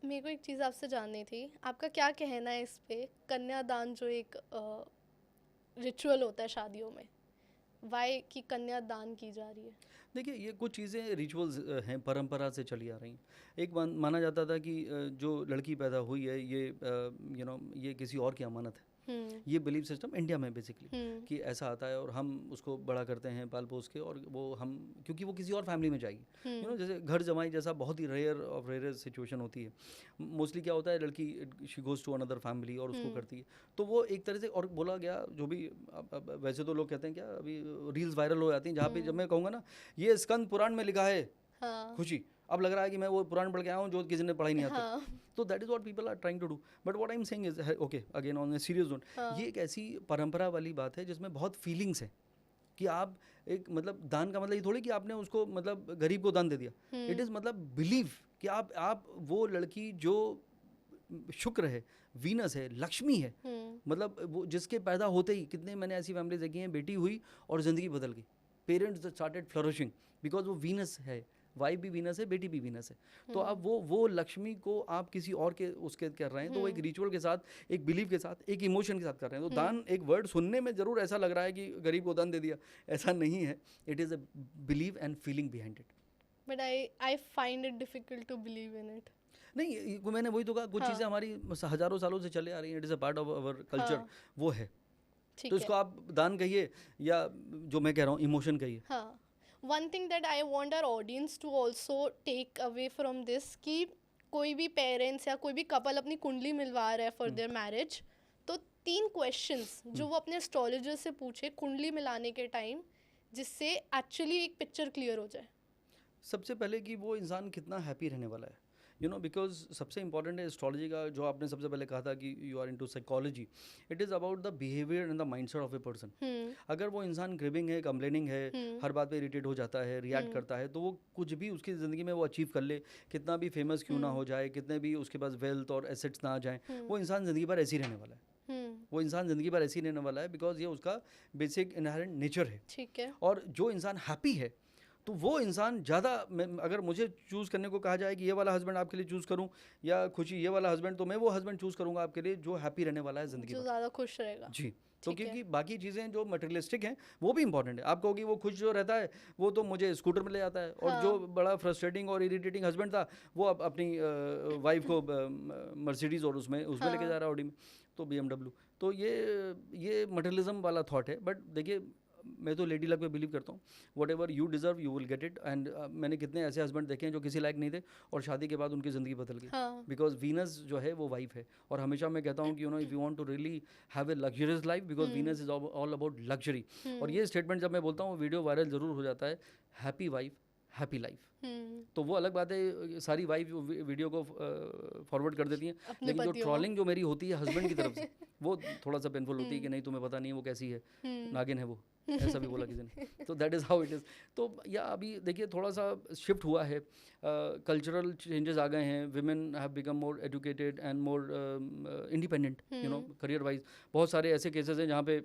मेरे को एक चीज़ आपसे जाननी थी, आपका क्या कहना है इस पे, कन्यादान जो एक रिचुअल होता है शादियों में, वाई की कन्यादान की जा रही है? देखिए, ये कुछ चीज़ें रिचुअल्स हैं, परंपरा से चली आ रही हैं. एक माना जाता था कि जो लड़की पैदा हुई है ये ये किसी और की अमानत है. ये बिलीफ सिस्टम इंडिया में बेसिकली कि ऐसा आता है, और हम उसको बड़ा करते हैं पाल पोस के, और वो हम, क्योंकि वो किसी और फैमिली में जाएगी. जैसे घर जमाई जैसा बहुत ही रेयर ऑफ रेयर सिचुएशन होती है. मोस्टली क्या होता है, लड़की she goes to another family और उसको करती है. तो वो एक तरह से, और बोला गया जो भी अब वैसे तो लोग कहते हैं, क्या अभी रील्स वायरल हो जाती हैं जहाँ पे जब मैं कहूँगा ना ये स्कंद पुराण में लिखा है खुशी, अब लग रहा है कि मैं वो पुराण पढ़ के आया हूँ जो किसी ने पढ़ा ही नहीं आता. तो that is what people are trying to do. But what I am saying is, okay again on a serious note, ये एक ऐसी परंपरा वाली बात है जिसमें बहुत फीलिंग्स है कि आप एक, मतलब दान का मतलब ये थोड़ी कि आपने उसको, मतलब गरीब को दान दे दिया. इट इज़ मतलब बिलीव कि आप वो लड़की जो शुक्र है, वीनस है, लक्ष्मी है, मतलब वो जिसके पैदा होते ही, कितने मैंने ऐसी फैमिलीज देखी हैं, बेटी हुई और ज़िंदगी बदल गई, पेरेंट्स स्टार्टेड फ्लरिशिंग बिकॉज वो वीनस है, वाइफ भी वीनस है, बेटी भी वीनस है। तो अब वो लक्ष्मी को आप किसी और के उसके कर रहे हैं, तो वो एक रिचुअल के साथ, एक बिलीव के साथ, एक इमोशन के साथ कर रहे हैं। तो दान एक वर्ड सुनने में जरूर ऐसा लग रहा है कि गरीब को दान दे दिया, ऐसा नहीं है। It is a believe and feeling behind it. But I find it difficult to believe in it. नहीं, मैंने वही तो कहा, कुछ चीज़ें हमारी हज़ारों सालों से चले आ रही हैं, it is a part of our culture, वो है। तो इसको आप दान कहिए या जो मैं कह रहा हूँ इमोशन कहिए। हाँ, one thing that I want our audience to also take away from this कि कोई भी पेरेंट्स या कोई भी कपल अपनी कुंडली मिलवा रहा है फॉर देयर मैरिज, तो 3 क्वेश्चंस जो वो अपने एस्ट्रोलॉजर से पूछे कुंडली मिलाने के टाइम, जिससे एक्चुअली एक पिक्चर क्लियर हो जाए। सबसे पहले कि वो इंसान कितना हैप्पी रहने वाला है, बिकॉज सबसे इंपॉर्टेंट है एस्ट्रोलॉजी का, जो आपने सबसे पहले कहा था कि you are into psychology, it is about the behaviour and the mindset of a person. अगर वो इंसान ग्रिविंग है, कंप्लेनिंग है, हर बात पे इरिटेट हो जाता है, रिएक्ट करता है, तो वो कुछ भी उसकी ज़िंदगी में वो अचीव कर ले, कितना भी फेमस क्यों ना हो जाए, कितने भी उसके पास वेल्थ और एसेट्स ना आ जाए, वो इंसान ज़िंदगी भर ऐसी रहने वाला है। वो इंसान ज़िंदगी भर ऐसी रहने वाला है, बिकॉज ये उसका बेसिक इनहेरेंट नेचर है। ठीक है। और जो इंसान हैप्पी है, तो वो इंसान ज़्यादा, अगर मुझे चूज़ करने को कहा जाए कि ये वाला हस्बैंड आपके लिए चूज़ करूं या खुशी ये वाला हस्बैंड, तो मैं वो हस्बैंड चूज़ करूंगा आपके लिए जो हैप्पी रहने वाला है ज़िंदगी जो में, ज़्यादा खुश रहेगा। जी। तो क्योंकि बाकी चीज़ें जो मटेरियलिस्टिक हैं वो भी इंपॉर्टेंट है। आप कहोगे वो खुश जो रहता है वो तो मुझे स्कूटर में ले जाता है, और जो बड़ा फ्रस्ट्रेटिंग और इरिटेटिंग हस्बैंड था वो अपनी वाइफ को मर्सिडीज़ और उसमें लेके जा रहा है, ऑडी में, तो BMW। तो ये मटेरियलिज्म वाला थॉट है। बट देखिए, मैं तो लेडी लक पे बिलीव करता हूँ, what ever you deserve you will get it. And मैंने कितने ऐसे हस्बैंड देखे हैं जो किसी लायक नहीं थे और शादी के बाद उनकी ज़िंदगी बदल गई, बिकॉज वीनस जो है वो वाइफ है। और हमेशा मैं कहता हूँ कि if you want to really have a luxurious life, because Venus is all about luxury. और ये स्टेटमेंट जब मैं बोलता हूँ वीडियो वायरल ज़रूर हो जाता है, हैप्पी वाइफ हैप्पी लाइफ। तो वो अलग बात है, सारी वाइफ वीडियो को फॉरवर्ड कर देती हैं, लेकिन जो ट्रॉलिंग जो मेरी होती है हस्बैंड की तरफ से, वो थोड़ा सा पेनफुल होती है कि नहीं तुम्हें पता नहीं है वो कैसी है, नागिन है वो, ऐसा भी बोला किसी ने। तो that is how it is. तो या अभी देखिए थोड़ा सा शिफ्ट हुआ है, कल्चरल चेंजेस आ गए हैं, women have become more educated and more independent, career wise. बहुत सारे ऐसे केसेस हैं जहाँ पे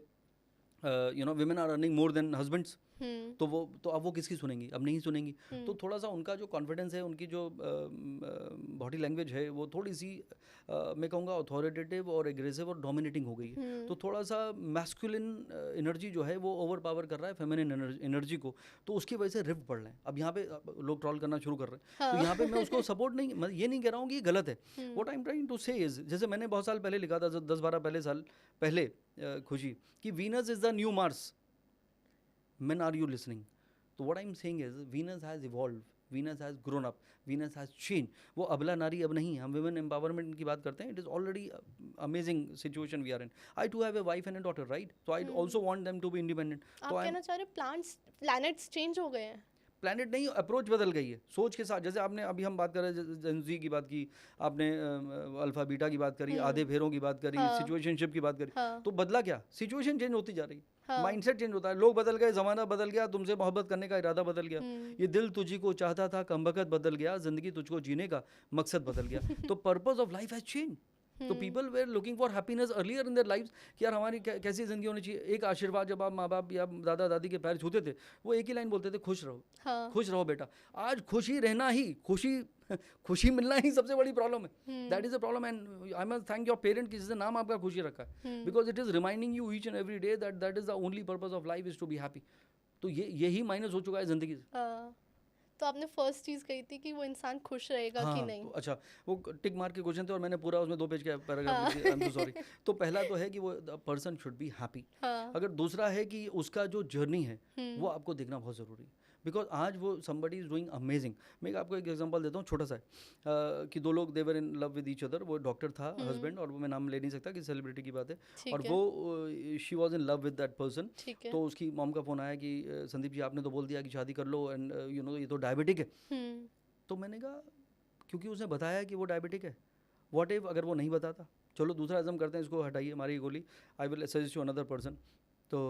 women are earning more than husbands. तो अब वो किसकी सुनेंगी? अब नहीं सुनेंगी। तो थोड़ा सा उनका जो कॉन्फिडेंस है, उनकी जो बॉडी लैंग्वेज है, वो थोड़ी सी मैं कहूँगा अथॉरिटेटिव और एग्रेसिव और डोमिनेटिंग हो गई है। तो थोड़ा सा मैस्कुलिन एनर्जी जो है वो ओवर पावर कर रहा है फेमिनिन एनर्जी को, तो उसकी वजह से रिफ्ट बढ़ रहे हैं। अब यहाँ पे लोग ट्रॉल करना शुरू कर रहे हैं, तो यहाँ पे मैं उसको सपोर्ट नहीं, मैं ये नहीं कह रहा हूँ कि ये गलत है। What I am trying to say is, जैसे मैंने बहुत साल पहले लिखा था, 10-12 साल पहले, खुशी, कि Venus is the new Mars. Men, are you listening? So what I'm saying is Venus has evolved, Venus has grown up, Venus has changed. वो अबला नारी अब नहीं है। हम women empowerment की बात करते हैं, it is already amazing situation we are in. I too have a wife and a daughter, right? So I also want them to be independent. आप कहना चाह रहे planets change हो गए हैं? प्लैनेट नहीं, अप्रोच बदल गई है सोच के साथ। जैसे आपने अभी हम बात कर रहे हैं जेनजी की बात की, आपने अल्फा बीटा की बात करी, आधे फेरों की बात करी, सिचुएशनशिप की बात करी, तो बदला क्या? सिचुएशन चेंज होती जा रही, माइंडसेट चेंज होता है, लोग बदल गए, ज़माना बदल गया, तुमसे मोहब्बत करने का इरादा बदल गया, ये दिल तुझी को चाहता था कमबख्त बदल गया, ज़िंदगी तुझको जीने का मकसद बदल गया। तो purpose of life has change. तो people were looking for happiness earlier in their lives कि यार हमारी कैसी ज़िंदगी होनी चाहिए। एक आशीर्वाद जब आप माँ बाप या दादा दादी के पैर छूते थे, वो एक ही लाइन बोलते थे, खुश रहो, खुश रहो बेटा। आज खुशी रहना ही, खुशी मिलना ही सबसे बड़ी प्रॉब्लम है। That is a problem. And I must thank your parent कि जिसने नाम आपका खुशी रखा है, because it is reminding you each and every day that is the only purpose of life is to be happy. तो यही माइनस हो चुका है ज़िंदगी से। तो आपने फर्स्ट चीज़ कही थी कि वो इंसान खुश रहेगा कि नहीं। तो अच्छा, वो टिक मार्क के क्वेश्चन थे और मैंने पूरा उसमें 2 पेज का पैराग्राफ लिख दिया। I am so sorry. तो पहला तो है कि वो पर्सन शुड बी हैप्पी। अगर दूसरा है कि उसका जो जर्नी है वो आपको देखना बहुत ज़रूरी है, बिकॉज आज वो समबडी इज़ डूइंग अमेजिंग। मैं आपको एक एग्जांपल देता हूँ छोटा सा, कि 2 लोग they were in love with each other. वो डॉक्टर था हस्बैंड, और वो मैं नाम ले नहीं सकता कि सेलिब्रिटी की बात है, और वो she was in love with that person. तो उसकी मॉम का फ़ोन आया कि संदीप जी आपने तो बोल दिया कि शादी कर लो, एंड ये तो डायबिटिक है। तो मैंने कहा क्योंकि उसने बताया कि वो डायबिटिक है, व्हाट इफ अगर वो नहीं बताता? चलो दूसरा अज़म करते हैं, इसको हटाइए, हमारी गोली, I will suggest you another person. तो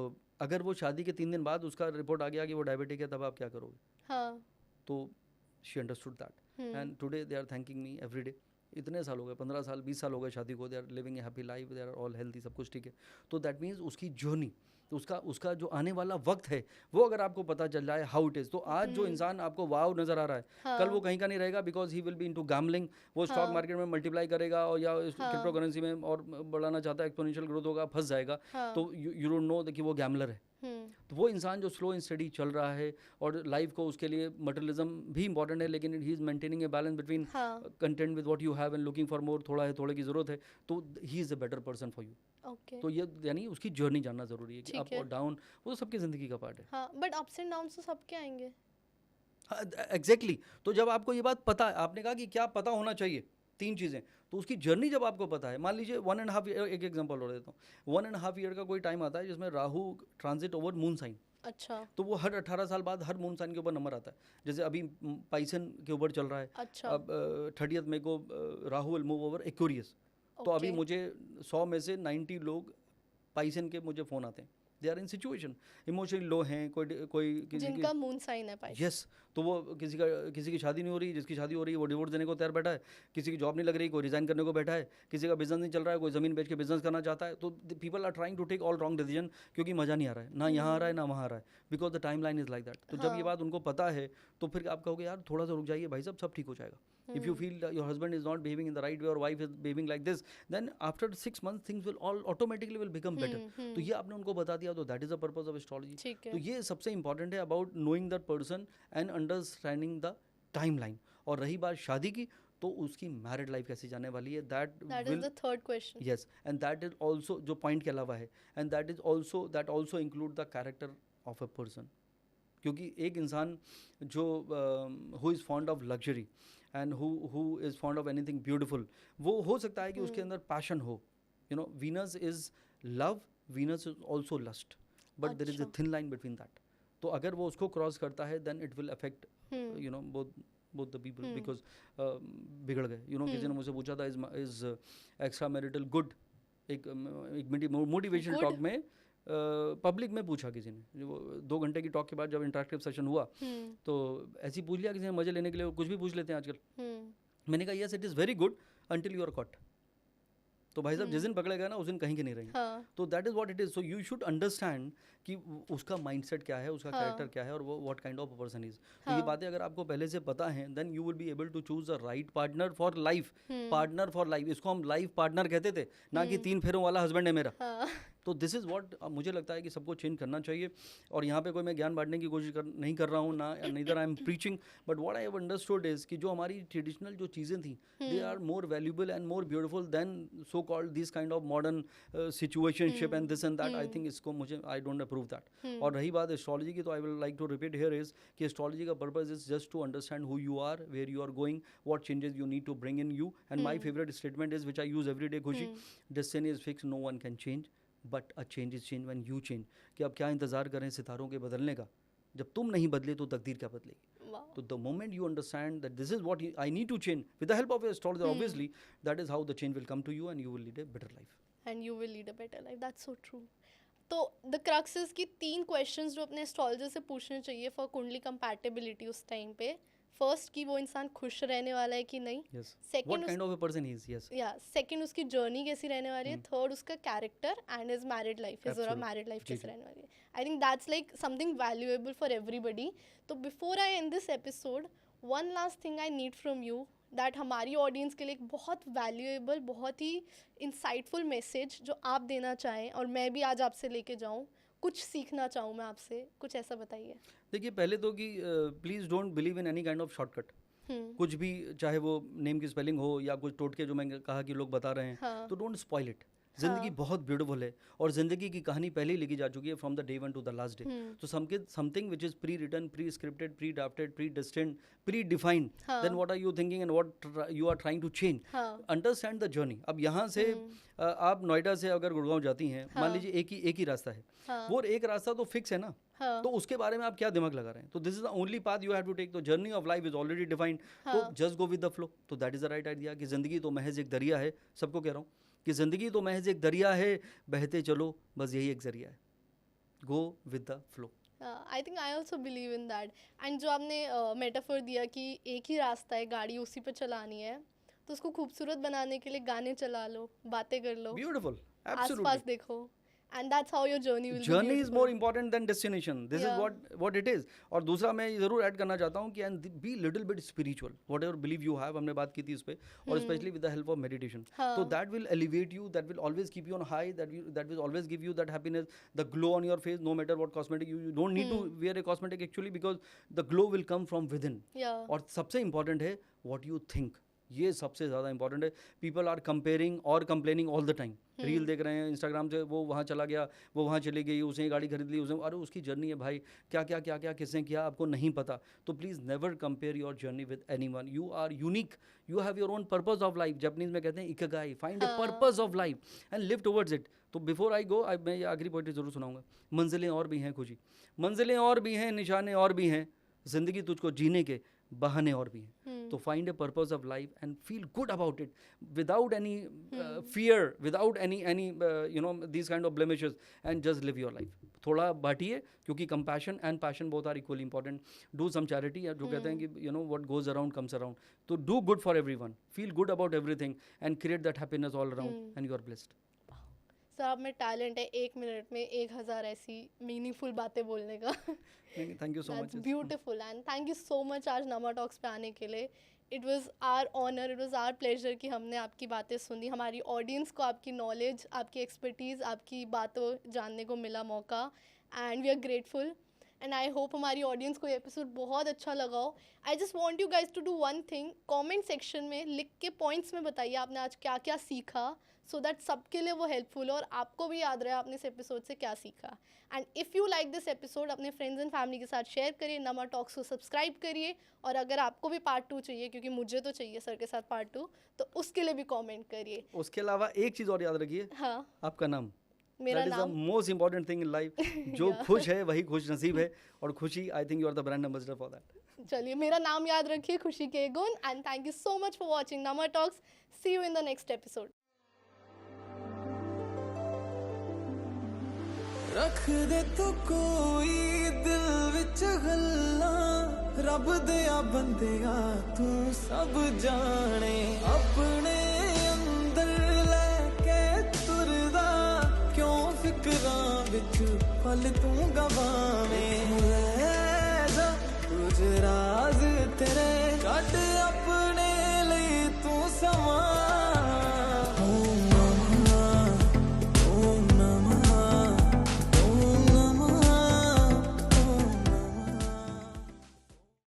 अगर वो शादी के 3 दिन बाद उसका रिपोर्ट आ गया कि वो डायबिटिक है, तब आप क्या करोगे? तो she understood that, and today they are thanking me every day. इतने साल हो गए, 15 साल 20 साल हो गए शादी को, they are living a happy life, they are all healthy, सब कुछ ठीक है। तो दैट मीन्स उसकी जर्नी, तो उसका उसका जो आने वाला वक्त है वो अगर आपको पता चल जाए हाउ इट इज़, तो आज जो इंसान आपको वाव नज़र आ रहा है कल वो कहीं का नहीं रहेगा, because he will be into gambling, वो स्टॉक मार्केट में मल्टीप्लाई करेगा और या क्रिप्टो करेंसी में और बढ़ाना चाहता है, एक्सपोनेंशियल ग्रोथ होगा, फंस जाएगा। तो यू डोंट नो कि वो गैम्बलर है। तो वो इंसान जो स्लो एंड स्टडी चल रहा है और लाइफ को उसके लिए मटेरियलिज्म भी इंपॉर्टेंट है, लेकिन he is maintaining a balance between content with what you have and looking for more, थोड़ा है थोड़े की ज़रूरत है, तो he is a better person for you. तो ये यानी उसकी जर्नी जानना ज़रूरी है कि अप और डाउन वो तो सबकी ज़िंदगी का पार्ट है। हाँ, बट अप्स एंड डाउन्स तो सबके आएंगे। हाँ, एग्जैक्टली। तो जब आपको ये बात पता है, आपने कहा कि क्या पता होना चाहिए, 3 चीज़ें, तो उसकी जर्नी जब आपको पता है, मान लीजिए 1.5 ईयर, एक एग्जांपल और देता हूँ, 1.5 ईयर का कोई टाइम आता है जिसमें Rahu transit over moon sign. अच्छा। तो वो हर 18 साल बाद हर मून साइन के ऊपर नंबर आता है। जैसे अभी पाइसन के ऊपर चल रहा है। अच्छा। अब 30 मई को Rahu will move over Aquarius. तो अभी मुझे 100 में से 90 लोग पाइसन के मुझे फ़ोन आते हैं, they are in situation, emotionally low हैं, कोई किसी जिनका मून साइन है पाइसन। यस, तो वो किसी की शादी नहीं हो रही, जिसकी शादी हो रही है वो डिवोर्स देने को तैयार बैठा है, किसी की जॉब नहीं लग रही, कोई रिजाइन करने को बैठा है, किसी का बिजनेस नहीं चल रहा है, कोई ज़मीन बेच के बिजनेस करना चाहता है। तो people are trying to take all wrong decision, क्योंकि मज़ा नहीं आ रहा है, ना यहाँ आ रहा है ना वहाँ आ रहा है, because the time line is like that. तो जब ये बात उनको पता है तो फिर आप कहोगे यार थोड़ा सा रुक जाइए भाई साहब, सब ठीक हो जाएगा। If you feel that your husband is not behaving in the right way or wife is behaving like this, then after 6 months things will all automatically will become better. तो ये आपने उनको बता दिया, तो that is the purpose of astrology. तो ये सबसे important है about knowing that person and understanding the timeline. और रही बात शादी की, तो उसकी मैरिड लाइफ कैसे जाने वाली है, that is the third question. Yes, and that is also जो point के अलावा है, and that also include the character of a person. क्योंकि एक इंसान जो who is fond of luxury and who is fond of anything beautiful, वो हो सकता है कि उसके अंदर passion हो, you know, Venus is love, Venus is also lust, but there is a thin line between that. तो अगर वो उसको क्रॉस करता है then it will affect you know both the people, because बिगड़ गए, you know, किसी ने मुझसे पूछा था is extra marital good, एक मोटिवेशनल टॉक में पब्लिक में पूछा किसी ने, वो 2 घंटे की टॉक के बाद जब इंटरेक्टिव सेशन हुआ तो ऐसे ही पूछ लिया किसी ने, मजे लेने के लिए कुछ भी पूछ लेते हैं आजकल। मैंने कहा yes it is very good until you are caught. तो भाई साहब जिस दिन पकड़े गए ना उस दिन कहीं के नहीं रहेंगे। तो that is what it is. So you should understand कि उसका माइंडसेट क्या है, उसका कैरेक्टर क्या है और वो what kind of a person is. तो ये बातें अगर आपको पहले से पता है then you will be able to choose the right partner for life. Partner for life, इसको हम लाइफ पार्टनर कहते थे, ना कि 3 फेरों वाला हस्बैंड है मेरा। तो दिस इज़ व्हाट मुझे लगता है कि सबको चेंज करना चाहिए। और यहाँ पे कोई मैं ज्ञान बांटने की कोशिश नहीं कर रहा हूँ, ना neither I am preaching, but what I have understood is कि जो हमारी ट्रेडिशनल जो चीज़ें थी they are more valuable and more beautiful than so called this kind of modern situationship and this and that. I think इसको मुझे I don't approve that. और रही बात एस्ट्रोलॉजी की, तो I will like to repeat here is कि astrology का purpose is just to understand who you are, where you are going, what changes you need to bring in you. And my favourite statement is which I use every day, Khushi, destiny is fix, no one can change but a change is change when you change. कि अब क्या इंतजार करें सितारों के बदलने का, जब तुम नहीं बदले तो तकदीर क्या बदलेगी। तो the moment you understand that this is what I need to change with the help of astrology, obviously that is how the change will come to you and you will lead a better life. And you will lead a better life, that's so true. तो the cruxes की 3 questions जो अपने astrologer से पूछने चाहिए for कुंडली compatibility उस time पे। फर्स्ट कि वो इंसान खुश रहने वाला है कि नहीं, second what kind of a person he is, yes या सेकंड उसकी जर्नी कैसी रहने वाली है, थर्ड उसका character and his married life, his और मैरिड लाइफ कैसी रहने वाली है। I think that's like something valuable for everybody. तो before I end this episode, one last thing I need from you, that हमारी ऑडियंस के लिए एक बहुत वैल्यूएबल, बहुत ही इंसाइटफुल मैसेज जो आप देना चाहें और मैं भी आज आपसे लेके जाऊँ, कुछ सीखना चाहूँ मैं आपसे, कुछ ऐसा बताइए। देखिए पहले तो कि please don't believe in any kind of shortcut. कुछ भी, चाहे वो नेम की स्पेलिंग हो या कुछ टोटके जो मैंने कहा कि लोग बता रहे हैं, तो डोंट स्पॉइल इट। ज़िंदगी बहुत ब्यूटीफुल है और ज़िंदगी की कहानी पहले ही लिखी जा चुकी है from the day 1 to the last day. तो something which is pre written, pre scripted, pre drafted, pre destined, pre defined, then what are you thinking and what you are trying to change. Understand the journey. अब यहाँ से आप नोएडा से अगर गुड़गांव जाती हैं, मान लीजिए एक ही रास्ता है, वो एक रास्ता तो फिक्स है ना, तो उसके बारे में आप क्या दिमाग लगा रहे हैं। तो this is the only path you have to take. तो journey of life is already defined, तो just go with the flow. तो that is the right idea कि जिंदगी तो महज एक दरिया है। सबको कह रहा हूँ कि जिंदगी तो महज एक दरिया है, बहते चलो, बस यही एक जरिया है। गो with the flow. I think I also believe in that. And जो आपने मेटाफर दिया कि एक ही रास्ता है, गाड़ी उसी पे चलानी है, तो उसको खूबसूरत बनाने के लिए गाने चला लो, बातें कर लो, ब्यूटीफुल, आसपास देखो, and that's how your journey will journey be is beautiful. More important than destination. This is Yeah. What it is. और दूसरा मैं जरूर ऐड करना चाहता हूँ कि and be little bit spiritual, what ever believe you have. हमने बात की थी उस पर, और specially with the help of meditation. हाँ. तो that will elevate you, that will always keep you on high, that will always give you that happiness, the glow on your face, no matter what cosmetic you don't need to wear a cosmetic actually, because the glow will come from within. Yeah. और सबसे important है what you think. ये सबसे ज़्यादा important है. People are comparing और complaining all the time. Reel देख रहे हैं इंस्टाग्राम से, वो वहाँ चला गया, वो वहाँ चली गई, उसने गाड़ी खरीद ली, उसने, अरे उसकी जर्नी है भाई, क्या क्या क्या क्या किसने किया आपको नहीं पता. तो please never compare your journey with anyone. You are unique, you have your own purpose of life. Japanese में कहते हैं ikigai, find a purpose of life and live towards it. तो बिफोर आई गो, मैं ये आखिरी poetry ज़रूर सुनाऊंगा. मंजिलें और भी हैं खुशी, मंजिलें और भी हैं, निशाने और भी हैं, ज़िंदगी तुझको जीने के बहाने और भी हैं. तो find a purpose of life and feel good about it without any fear, without any you know these kind of blemishes, and just live your life. थोड़ा बांटिए, क्योंकि compassion and passion both are equally important. Do some charity, जो कहते हैं कि you know what goes around comes around. तो do good for everyone, feel good about everything and create that happiness all around, and you are blessed. Sir आप में talent है 1 minute में 1000 ऐसी मीनिंगफुल बातें बोलने का. Thank you so much. That's beautiful and thank you so much आज नमा टॉक्स पे आने के लिए. It was our honor, it was our pleasure कि हमने आपकी बातें सुनी, हमारी ऑडियंस को आपकी नॉलेज, आपकी एक्सपर्टीज़, आपकी बातों जानने को मिला मौका, and we are grateful. And I hope हमारी ऑडियंस को ये एपिसोड बहुत अच्छा लगा हो. I just want you guys to do one thing, comment section में लिख के पॉइंट्स में बताइए आपने आज क्या क्या सीखा, सो दैट सबके लिए वो हेल्पफुल हो और आपको भी याद रहे आपने इस एपिसोड से क्या सीखा. And if you like this episode अपने फ्रेंड्स एंड फैमिली के साथ शेयर करिए, नमा टॉक्स को सब्सक्राइब करिए, और अगर आपको भी पार्ट 2 चाहिए, क्योंकि मुझे तो चाहिए सर के साथ पार्ट 2, तो उसके लिए भी कमेंट करिए. उसके अलावा एक चीज़ और याद रखिए, हाँ, आपका नाम. मेरा That is the नाम. most important thing in life. जो खुश है वही खुश नसीब है, और Khushi, I think you are the brand ambassador for that. चलिए मेरा नाम याद रखिए, खुशी के गुण. And thank you so much for watching Nama talks. See you in the next episode. रख दे तू कोई दिल विच गल्लां, रब दिया बंदिया तू सब जाने. अपने अंदर लेके तुरदा, क्यों फिकरां विच पल तू गवावें. जा कुछ राज तेरे कट अपने लिए तू समा.